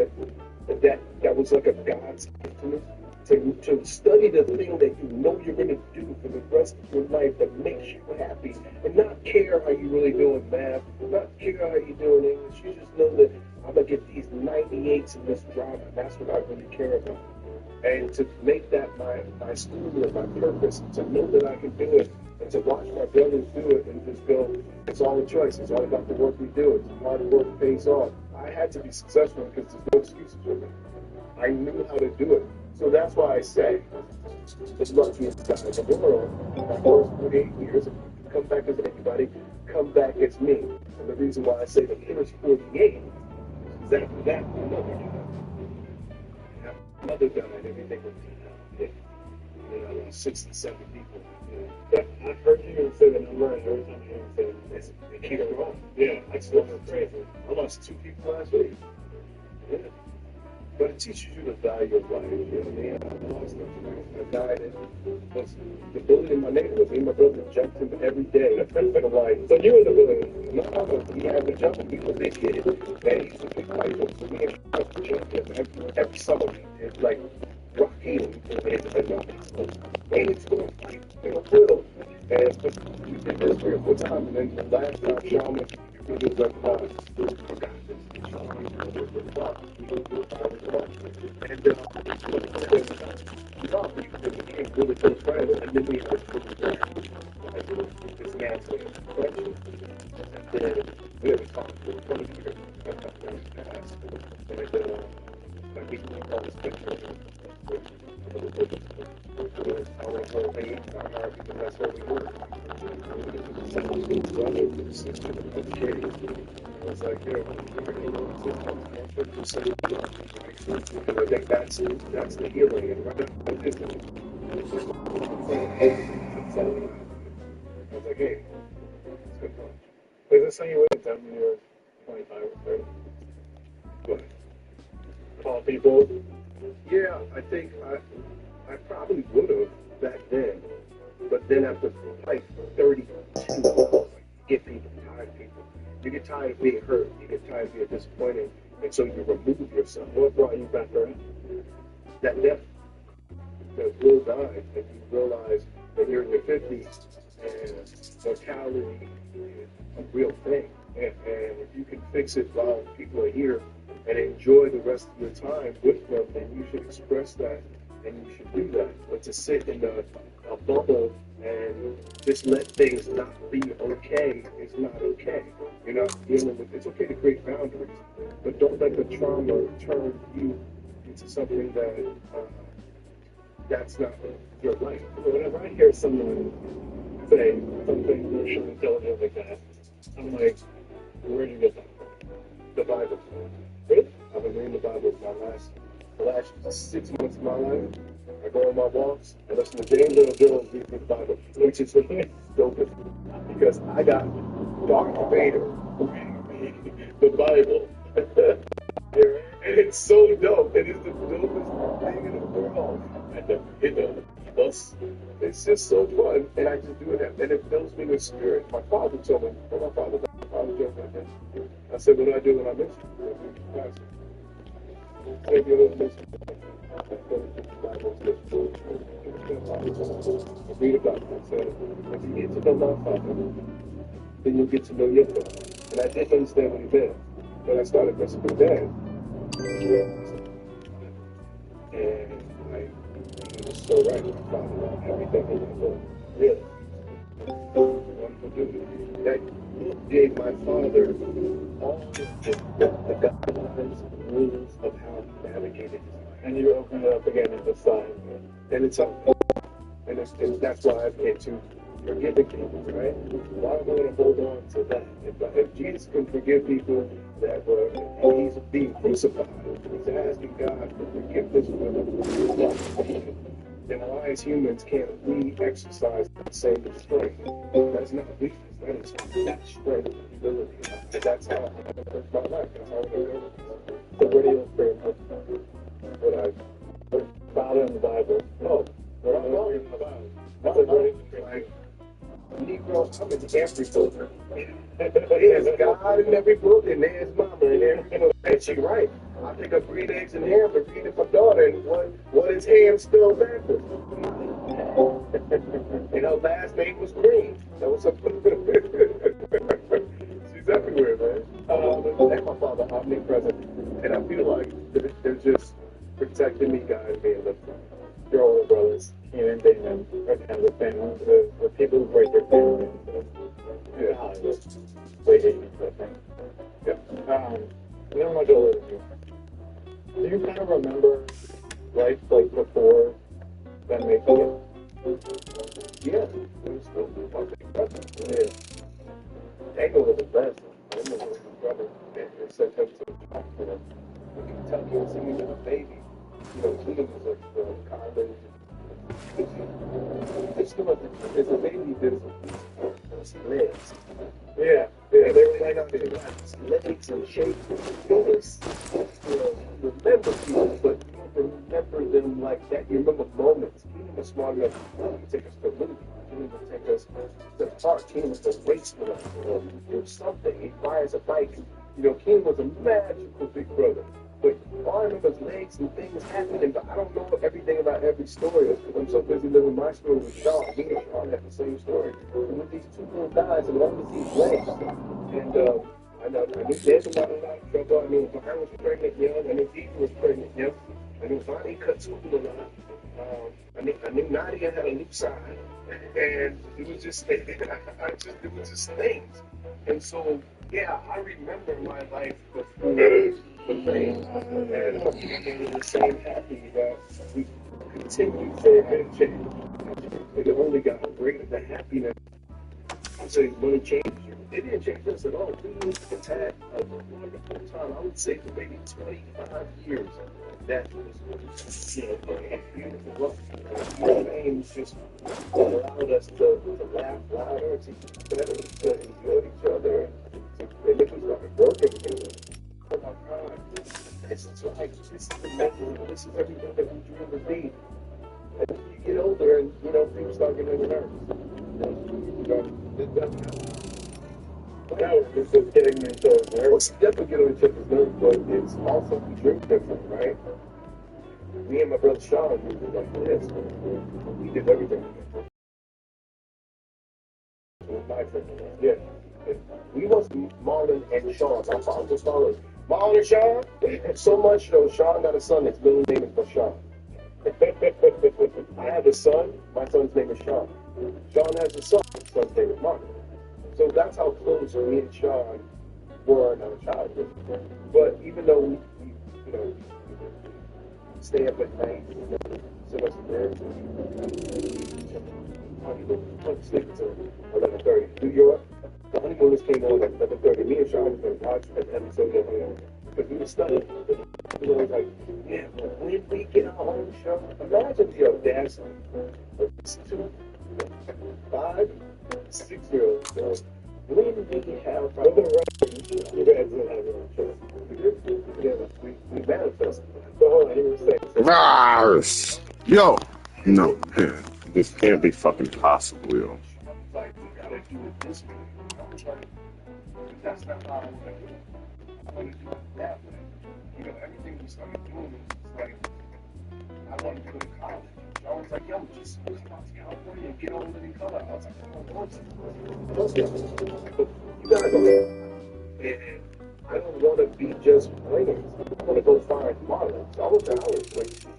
that was like a God's gift to me. To study the thing that you know you're going to do for the rest of your life that makes you happy, and not care how you really do in math, not care how you do in English. You just know that I'm going to get these 98s in this job, and that's what I really care about. And to make that my school and my purpose, to know that I can do it, and to watch my brothers do it, and just go, it's all a choice. It's all about the work we do. It's hard work pays off. I had to be successful because there's no excuses for me. I knew how to do it. So that's why I say, the luckiest guy in the world, my first 48 years, if you come back as anybody, come back as me. And the reason why I say the first 48 is after that, my mother died. After my mother died, everything went down. I lost 67 people. I've heard you say the number, and every time I hear you say it, they keep it wrong. Yeah, that's crazy. I lost 2 people last week. Yeah. But it teaches you the value of life. You know what I mean? I lost them. I died. And was the bully in my neighborhood. Me and my brother jumped him every day. So you were the bully? No, he had to jump him. He was a big kid. And he was a big fighter. So we had to jump him every summer. It's like Rocky and it's going to fight. Little. And we did this 3 or 4 times. And then the last time, Sean was like, forgot this. And became really close friends, and then we had this man's question, and then we had a talk for 20 years about that past, and I think we call this picture. It's like, I think that's the healing. And right now, I was like, hey, it's good fun. Does this thing you would have done when you were 25 or 30? What? Call people? Yeah, I think I probably would have back then. But then after like 32, you get people tired of people. You get tired of being hurt. You get tired of being disappointed. And so you remove yourself. What brought you back around? That death. That will die. And you realize that you're in your 50s and mortality is a real thing. And if you can fix it while people are here and enjoy the rest of your time with them, then you should express that and you should do that. But to sit in a bubble and just let things not be okay is not okay. You're not dealing with it's okay to create boundaries, but don't let the trauma turn you into something that that's not your life. Whenever I hear someone say something emotionally intelligent like that, I'm like, where did you get that from? The Bible. Really? I've been reading the Bible for the last 6 months of my life. I go on my walks, I listen to James Earl Jones read the Bible, which is dope because I got Darth Vader reading me the Bible. And it's so dope. It is the dopest thing in the world. And it's just so fun. And I just do it, and it fills me with spirit. My father told me, my father joked like this. I said, what do I do when I miss you? Take your little miss. Read about it. So if you get to know my father, then you'll get to know your father. And I didn't understand what he meant. But I started messing with dad. And he was so right. My father on everything in the book. Really. Wonderful dude. That book gave my father all the guidelines and rules of how he navigated his life. And you open it up again at the side. And it's up. And that's why I've had to forgive people, right? Why am I going to hold on to that? If Jesus can forgive people that were he's being crucified, he's asking God for forgiveness for them, then why as humans can't we exercise that same strength? That's not weakness, that strength, ability. And that's how I live my life. That's how I live. So where do you experience what I found in the Bible? No. What I'm wrong in the Bible. Like, Negro, I'm in every book. There's God in every book, and there's Mama in every book. And she's right. I pick up green eggs and ham to feed it for daughter, and what is ham spelled backwards? And her last name was Green. That was she's everywhere, man. And my father omnipresent, and I feel like they're just protecting me, guys, being the your older brothers, and Damon, are kind of the family, the people who break their family. Yeah. Late 80s, I think. Yep. They're much older than you. Do you kind of remember life like before them making it? Yeah. It was still fucking present. Yeah. Daniel was the best. Daniel was his brother. They sent him to the hospital. In Kentucky, and seen him as a baby. You know, Keenan was a college. It's still as a baby, there's legs. Yeah, they were like on their legs and shapes. You remember people, but you don't remember them like that. You remember moments. Keenan was smart enough to take us to a movie. Keenan would take us to the park. Keenan was a race with us. Or something. He rides a bike. You know, Keenan was a magical big brother. But all I remember is legs and things happening, but I don't know everything about every story. I'm so busy living my story with Sean. Me and Sean have the same story. And with these two little guys, and one of these legs. And I knew Des was out of a lot of trouble. I knew Brian was pregnant young. I knew Ethan was pregnant young. I knew Bonnie cut school a lot. I knew Nadia had a loose side. And it was just, it was just things. And so, yeah, I remember my life before. And I'm the same happy that we continue said it changed. It only got greater. The happiness. I say money changes you. It didn't change us at all. We had a wonderful time. I would say for maybe 25 years. That was, you know, a beautiful love. Games just allowed us to laugh louder, to eat better, to enjoy each other. And if we started working together, oh my God, this is like, this is the mental, this is everything that we dream to be. And you get older and, you know, people start getting nervous. You know, it doesn't happen. Now it's just getting each other's nerves. Definitely getting each other's nerves, but it's also we drink different, right? Me and my brother Sean, we did like this. We did everything. Yeah. We was Marlon and Sean. My father was Marlon and Sean. So much though, Sean got a son. His middle name is Bashan. I have a son. My son's name is Sean. Sean has a son. His son's name is Marlon. So that's how close me and Sean were in our childhood. But even though we you know, stay up at night, sit us there, sleep until 11:30. New York, the honeymooners came on at 11:30. Me and Sean was going to watch an episode of because we were studying. We were like, yeah, when we get home, Sean, imagine your dad's 5, 6-year-old. When we have we manifested. So hold on, you were saying. Yo, no, man, this can't be fucking possible, yo. Like, we gotta do it this way. That's not how I want to do it. I want to do it that way. You know, everything we started doing was like, I wanted to go to college. I was like, yo, just come out to California and get on living color. I was like, I don't want to. You gotta go there. And I don't want to be just playing. I want to go find models. I was like for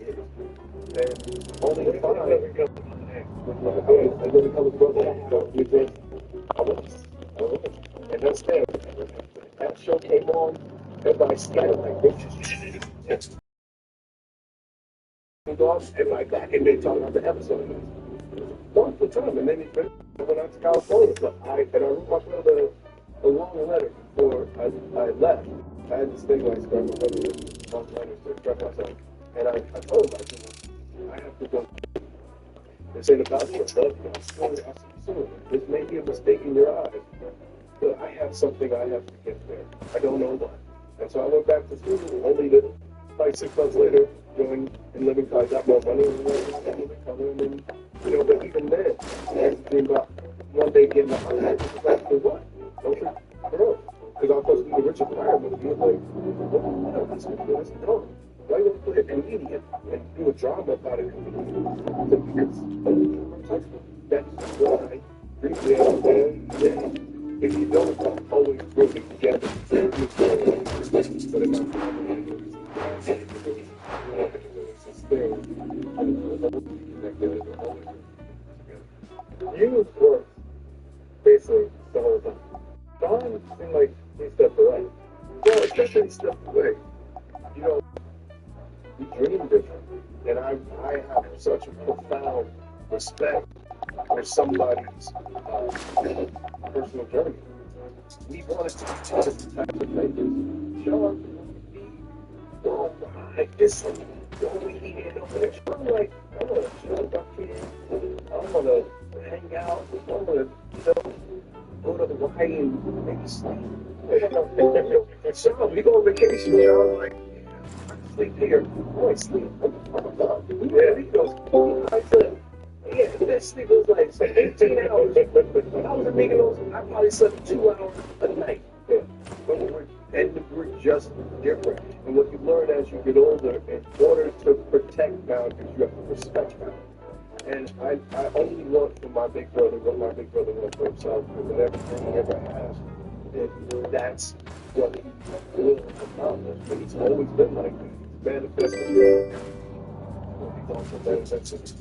years. And only to find and living color brother. And that's there. That show came on, everybody scattered like bitches. And like back and they talking about the episode. One for time, and then he went out to California. So I wrote my brother a long letter before I left. I had this thing where I started my brother long letters to express myself. And I told him, I have to go. This ain't about your love. I said, this may be a mistake in your eyes, but I have something I have to get there. I don't know what. And so I went back to school, only to, like 6 months later, going and living college, got more money, and then, you know, but even then, I had to think about one day getting a hundred. Like, for what? Don't you? Because I was supposed to be the Richard Pryor movie. He was like, what? That's what it is. No. Why don't you play a comedian and do a drama about a comedian? That's why, briefly, if you don't always work together, but in my you worked basically the whole time. Don seemed like he stepped away. Well, especially he stepped away. You know, we dream different. And I have such a profound respect for somebody's personal journey. We wanted to do just the type of things. Sean, like this, over here and over there. I'm like, I want to chill with my kids. I want to hang out. I want to, go to Hawaii and maybe sleep. Sean, we go on vacation. Sean, like, I sleep here. Boy, sleep. Yeah, he goes, I said, yeah, that sleep was like 18 hours. When I was making those, I probably slept 2 hours a night. Yeah. And we're just different. And what you learn as you get older, in order to protect boundaries, you have to respect boundaries. And I only want for my big brother what my big brother wants for himself, and everything he ever has. And that's what he will accomplish. But he's always been like that. He's manifested. He's also manifested.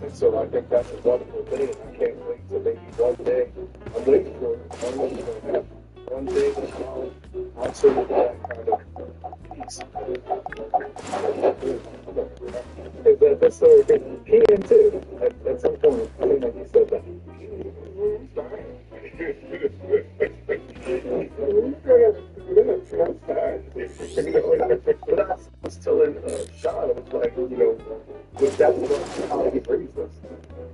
And so I think that's a wonderful thing. I can't wait till maybe one day. I'm waiting for it. I don't know what's going to happen. One day I'll serve that kind of peace. Is that That's so PM too. At some point, I think like you said that. But I was telling Sean, I was like, you know, with that much how he raised us,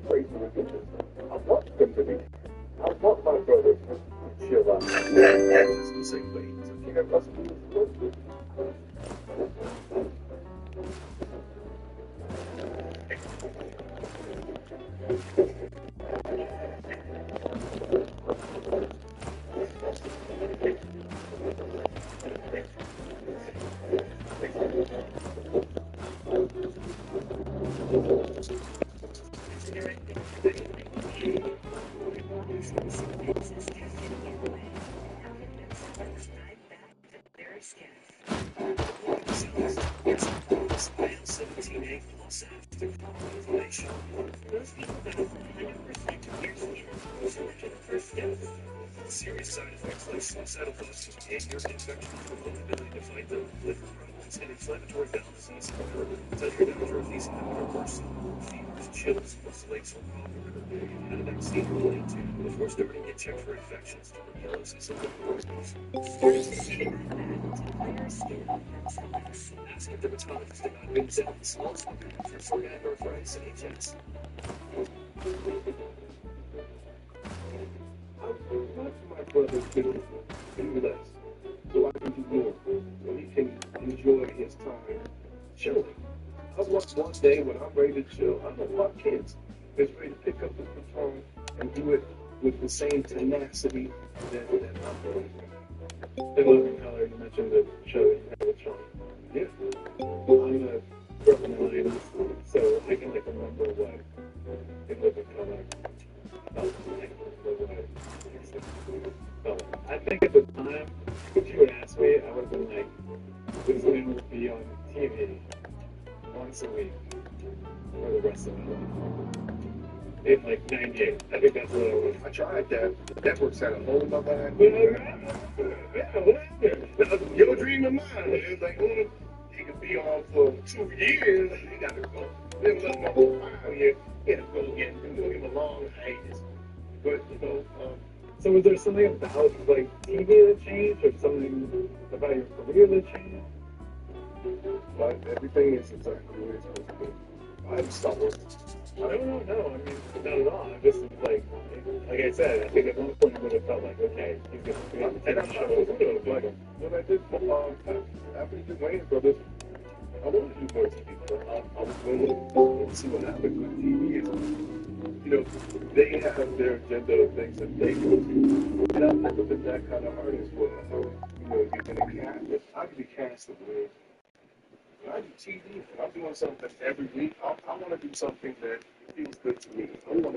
crazy ridiculous. I want them to be. I want my brother to chill out. Just the same way. So can't us be. Serious side effects like suicidal thoughts and your infection from inability to fight them, liver problems, and inflammatory bowel disease. Tell your doctor if these symptoms are worse. Fevers, chills, muscle aches, or cough. You've had a vaccine or plan to. Before starting, get checked for infections, tuberculosis, and tuberculosis. Ask a dermatologist about Benzil, small smoker, for psoriatic arthritis and HS. I want my brother to do less, so I can do more, so he can enjoy his time chilling. I want one day when I'm ready to chill, I want my kids is ready to pick up the baton and do it with the same tenacity that I'm doing. They live in color. You mentioned the show you had with Sean. Yeah. I'm a grew up in the 90s, so I can like remember what they live in color. I think at the time, if you would ask me, I would have been like, this thing would be on TV once a week for the rest of my life. In like 98. I think that's what I would. I tried that. The networks had a hole in my mind. Your dream of mine. It's like, it could be on for 2 years. You got to go. Then let my whole file here. You got to go again. Give a long hiatus. But, you know, so was there something about like TV that changed, or something about your career that changed? like, everything is exactly the way it's supposed to be. I haven't stopped working. No, I mean, not at all. I just like I said, I think at one point I would have felt like, okay, he's going to be on the show. Like, when I did, after we did Wayne Brothers, I wanted to do more TV, but I was going to see what happens with TV. You know, they have their agenda of things that they go to. And I've never been that kind of artist where, you know, you're going to cast. I could be casted with. When I do TV, if I'm doing something every week, I want to do something that feels good to me. I want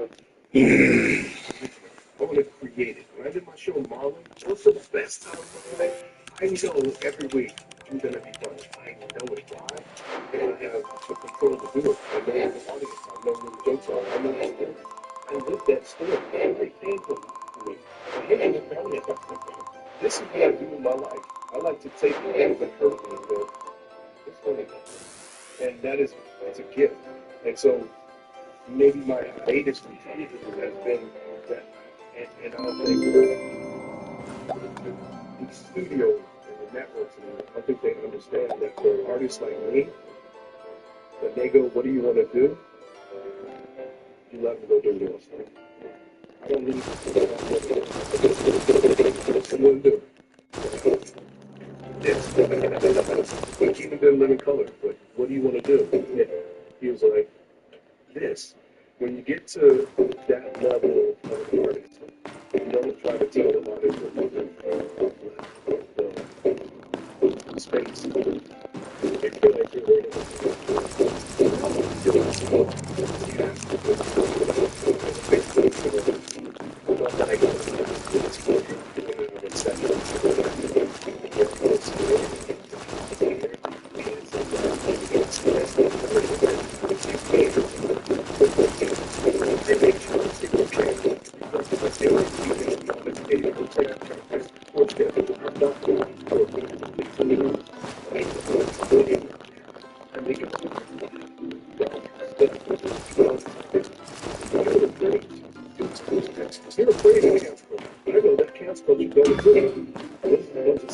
to create it. When I did my show Marlon, those are the best times of my life. I know every week I'm going to be funny. I know it live, and I have the control to do it. I know the audience. I know where the jokes are. I know the story. I live that story. Everything for me. This is what I do in my life. I like to take things that hurt me and go, it's funny. And that is, it's a gift. And so maybe my hiatus from television has been that. And I think the studios and the networks, I think they understand that for artists like me, when they go, what do you want to do? You let them go do your thing. I don't need someone to do. Yes, we keep them living color, but what do you want to do? Yeah. He was like, this. When you get to that level of an artist, you don't try to tell them how to do the space. They feel like you're waiting.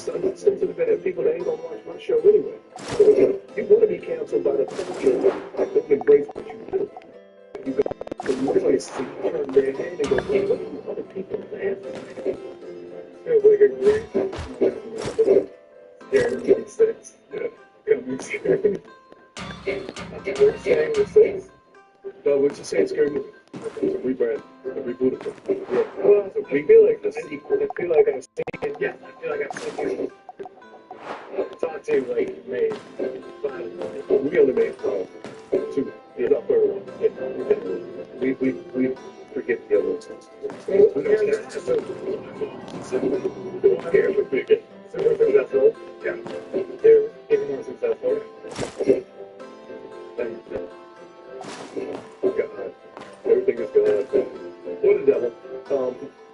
sensitive ass people that ain't gonna watch my show anyway. So you want to be canceled by the culture that doesn't embrace what you do. You go to the place and you turn their head and go, hey, what do other people laugh? Feels like a great guaranteed sex. Yeah. Coming scary. We're saying the sex. No, what you saying scary movie? It's a rebrand, a reboot of it. Yeah. Well, so I feel like the sequel. I feel like I've seen it. Yeah, I feel like I've seen it. It's on too, like, made 5. We only made 2. Yeah, not 3rd one. Yeah. We forget the other ones. Here, but big. Super successful. Yeah. They're even more successful. God. Everything is gone. What a devil.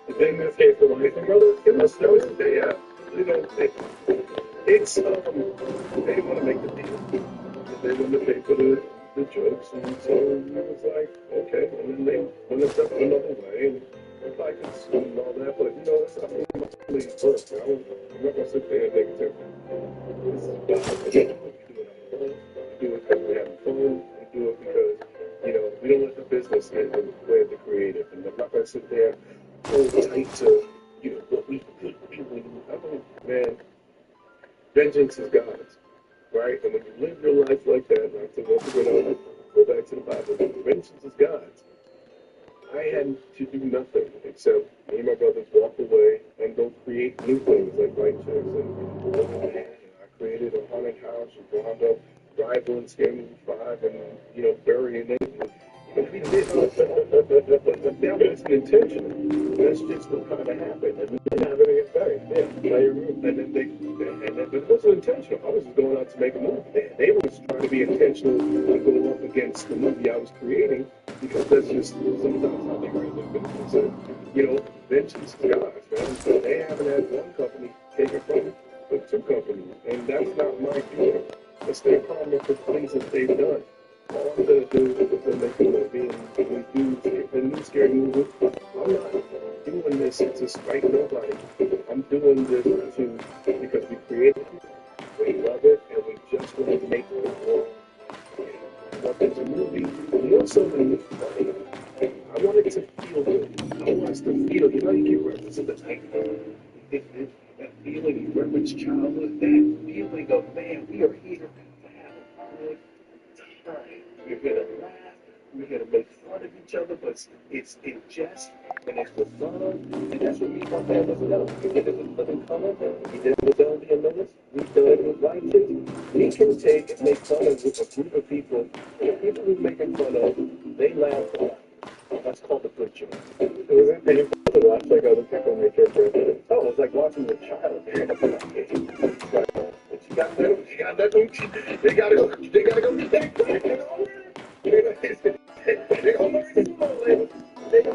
The thing that escaped from my brother, that was the day out. You know, it's, they want to make the deal. They want to pay for the jokes, and so it was like, okay, and then they went a step another way, and like it's and all that, but you know, that's not really work. I'm not gonna sit there and make it this is bad. We do it because we're having fun. We do it because, you know, we don't let the business get in the way of the creative, and I'm not gonna sit there hold tight to, you know, what we could do. I mean, man, vengeance is God's. Right? And when you live your life like that, like to once again, go back to the Bible, vengeance is God's. I had to do nothing except me and my brothers walk away and go create new things like White Chicks and I created a haunted house and wound up rivaling Scary Movie 5 and, you know, burying it. But we did that wasn't intentional. That's just what kind of happened. And then having it buried. Yeah. And then it wasn't intentional. I was just going out to make a movie. They were trying to be intentional and go up against the movie I was creating because that's just sometimes how they write their business. So, you know, vengeance is God's, man. So they haven't had one company take it from them, but 2 companies. And that's not my doing. It's their karma for things that they've done. All I'm going to do is when we do the new scary movie, I'm not doing this to spite nobody. I'm doing this because we created it, we love it, and we just want to make it work. But there's a movie, more so than it's funny. I want it to feel good. I want us to feel, you know, you get reference to the nightmare. That feeling you reference childhood, that feeling of, man, we are here to have a good time. We're gonna laugh, we're gonna make fun of each other, but it's in jest and it's with love, and that's what we want to have done. We did it with Living Color, we did it with Melody and Lewis, we've done it with White Chicks. We can take and make fun of with a group of people, and people we're making fun of, they laugh a lot. That's called a good joke. It was interesting to watch like other people in their church. Oh, it was like watching a child. But you got that. They gotta go get that quick, you know. They gonna learn this more later. They do.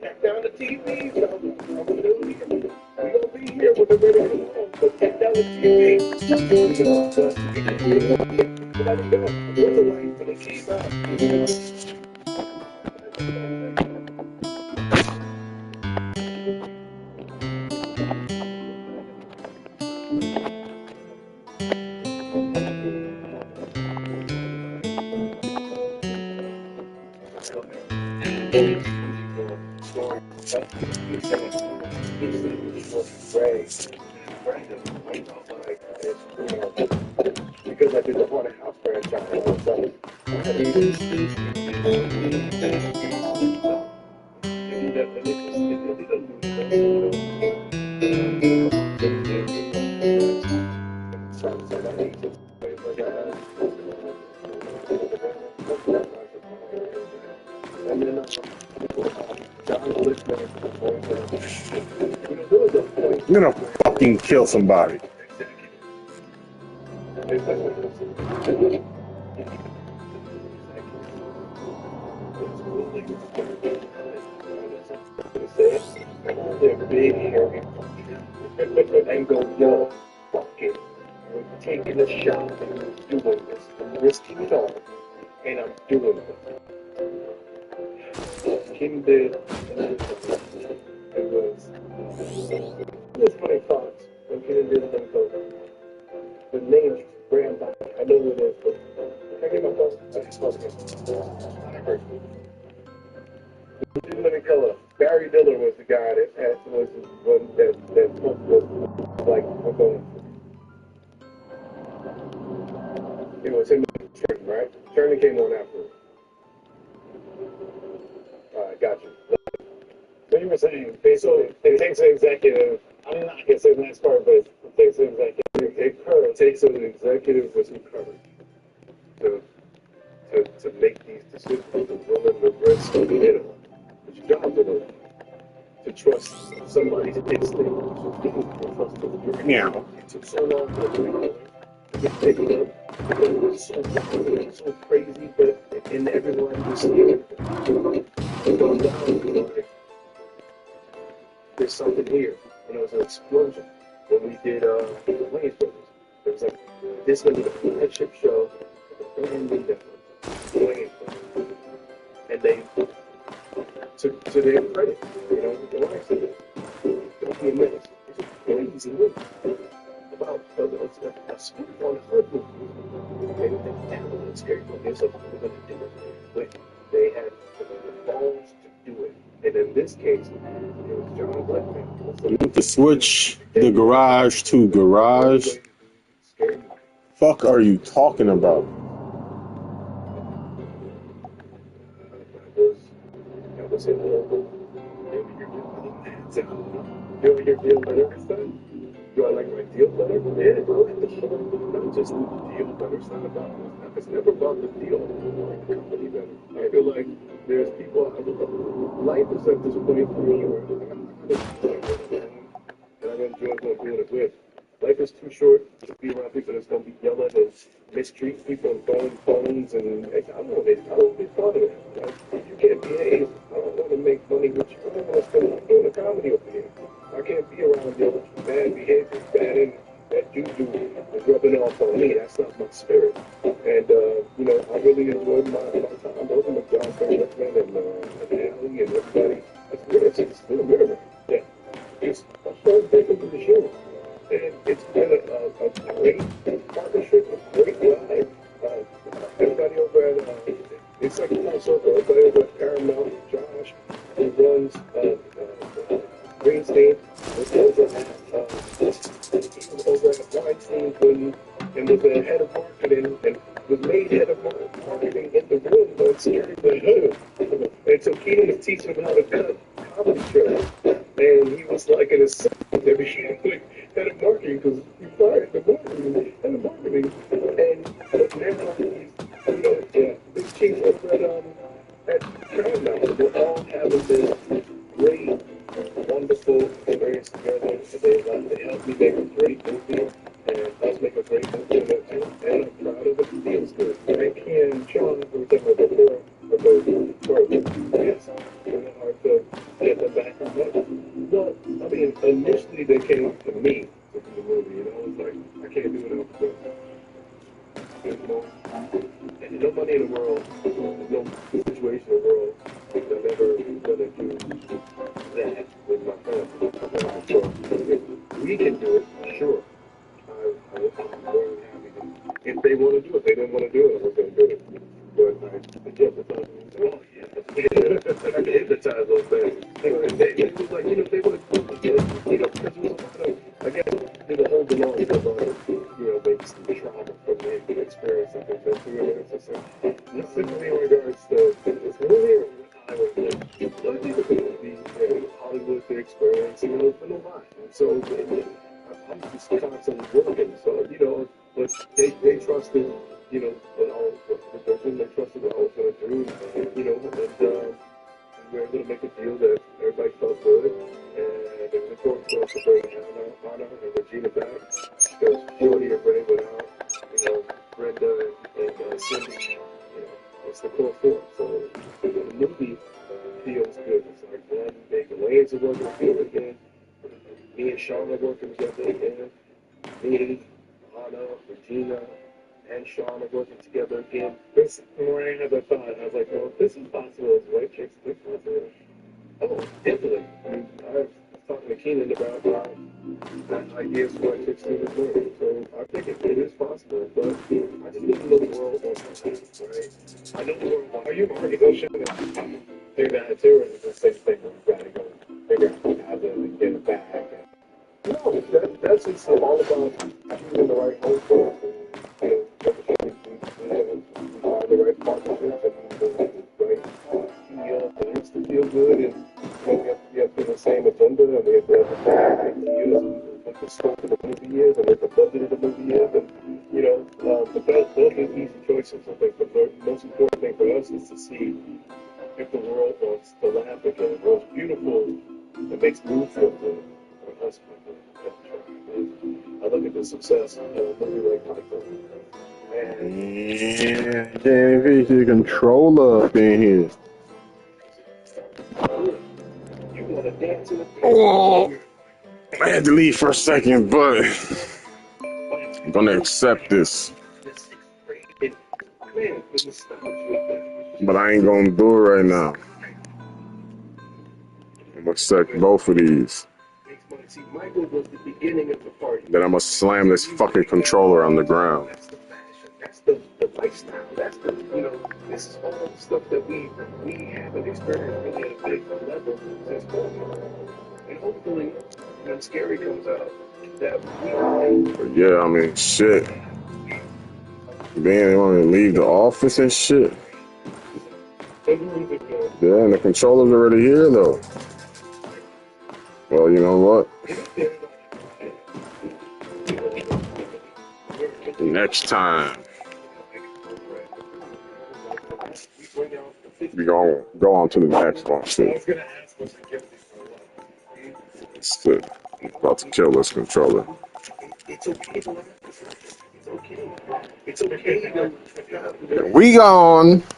Back down the TV. I'm gonna do it. We gonna be here when they're ready to come home. But take down the TV. You know, but let it go. What's the light for the TV? Because I did the haunted house franchise myself. I'm gonna fucking kill somebody. They're big, hairy, and go, yo, fuck it. We're taking a shot and we're doing this. I'm risking it all, and I'm doing it. Kim did, it was funny thoughts, okay? Keenan did another film. The name's Graham Bond. I know who it is, but can I get my phone? I just lost it. Living Color. Barry Diller was the guy that was one that was like I'm going. It was him and Turner, right? Turner came on after. Alright, got you. So you were saying basically it takes an executive. I don't know. I can say the next part, but it takes an executive. It takes an executive with some courage to make these decisions, to willing the risk of it. It's your job to trust somebody's instinct, to trust the Yeah. It took so long for it to get taken up. It was so crazy, but and everyone was scared. It goes down to like, there's something here. And it was an explosion when we did Wayne's Brothers. It was like, this is going to be the flagship show of the brand new network, Wayne's Brothers. And they, to their credit, you know, the wife said, don't be a menace. It's a crazy movie about a spook on a hood movie. And that was a scary movie. It's like, we're going to do it. But they had the balls to do it. And in this case, it was John Blackman. To switch the garage to garage. Fuck are you talking about? That was it. You're deal better stuff? Do I like my deal better? Yeah, bro. Not just the deal better. It's not about this. It's never about the deal. I like the company better. I feel like there's people. Life is at this point for me where and I'm enjoying doing it with. Life is too short to be around people that's going to be yelling and mistreat people and throwing phones and I don't want to be part of it. Like, you can't behave. I don't want to make money with you. I don't want to spend doing a comedy over here. I can't be around you with bad behavior, bad juju is rubbing off on me. That's not my spirit. And you know, I really enjoyed my time working with John Franklin and Allie and everybody. It's been a mirror. Yeah. It's a whole different of the show. And it's been a great partnership, a great ride. Everybody over at, it's like a full circle. Everybody over at Paramount, Josh, who runs Greenstein, was over at Weinstein and was the head of marketing and was made head of marketing in the room on Scary Hood. And so Keenan was teaching him how to cut comedy shows. And he was like an assistant every year. Head of marketing because he fired the marketing and the marketing. And but now he's, you know, big chief over at Paramount. We're all having this great, wonderful experience together. And they helped me make a great movie and us make a great movie too. And I'm proud of it. It feels good. Thank you and Sean for taking the floor. Yes, it's hard to get them back on that. Well, I mean, initially they came to me to do the movie, you know, it's like, I can't do it else, there's nobody in the world, there's no situation in the world that I'm ever gonna do that with my family. So, if we can do it, sure. I'm more than happy to. If they want to do it, they didn't want to do it, I was gonna do it. But I hypnotize them. Oh, yeah. I can hypnotize those things. It was like, you know, they would, you know, because it was a lot of, I guess, they were holding on to a lot of, you know, maybe some trauma from the experience that they've been through. And it's just like, specifically in regards to this movie or Hollywood, I think it's going to be Hollywood experience, you know, it's been a lot. And so, I'm just constantly working. So, you know, but they trusted, you know, what I was doing, they trusted what I was going to do, you know, and we were able to make a deal that everybody felt good, and it was important for us to bring Anna and Regina back, because Jordy and Ray went out, you know, Brenda and Cindy, you know, it's the core four, so the movie feels good. It's like one big Lanes are working together again, me and Sean are working together again, me, Anna, Regina, and Sean are working together again. This morning, as I thought, I was like, well, if this is possible, as white chicks, this is possible. Oh, definitely. I mean, I was talking to Keenan about that idea is what takes to the world. So I think it is possible, but I just didn't know the world was right? I know the world. Are you already go shoot it? Do that too, or is it the same thing? You gotta go figure out how to get it back. No, that's just all about choosing the right home for it. Find the right partnerships and the right things to feel good, and we have the same agenda, and we have the same ideas, and what the scope of the movie is, and what the budget of the movie is, and but those are easy choices. I think the most important thing for us is to see if the world wants to laugh again. The world's beautiful. It makes room for us. I look at the success of a movie like Michael. Yeah, can't the controller up in here. You want to dance to it? Oh, I had to leave for a second, but I'm gonna accept this. But I ain't gonna do it right now. I'm gonna accept both of these. Michael was the beginning of the party. Then I'm gonna slam this fucking controller on the ground. That's the fashion. That's the lifestyle. That's this is all the stuff that we haven't experienced really at a big level since COVID. And hopefully, when Scary comes out, that But yeah, I mean, shit. Man, they want to leave the office and shit. Yeah, and the controller's already here, though. Well, you know what? Next time, we gonna go on to the next one. Shit. About to kill this controller. it's okay to laugh. It's okay. It's okay to We gone.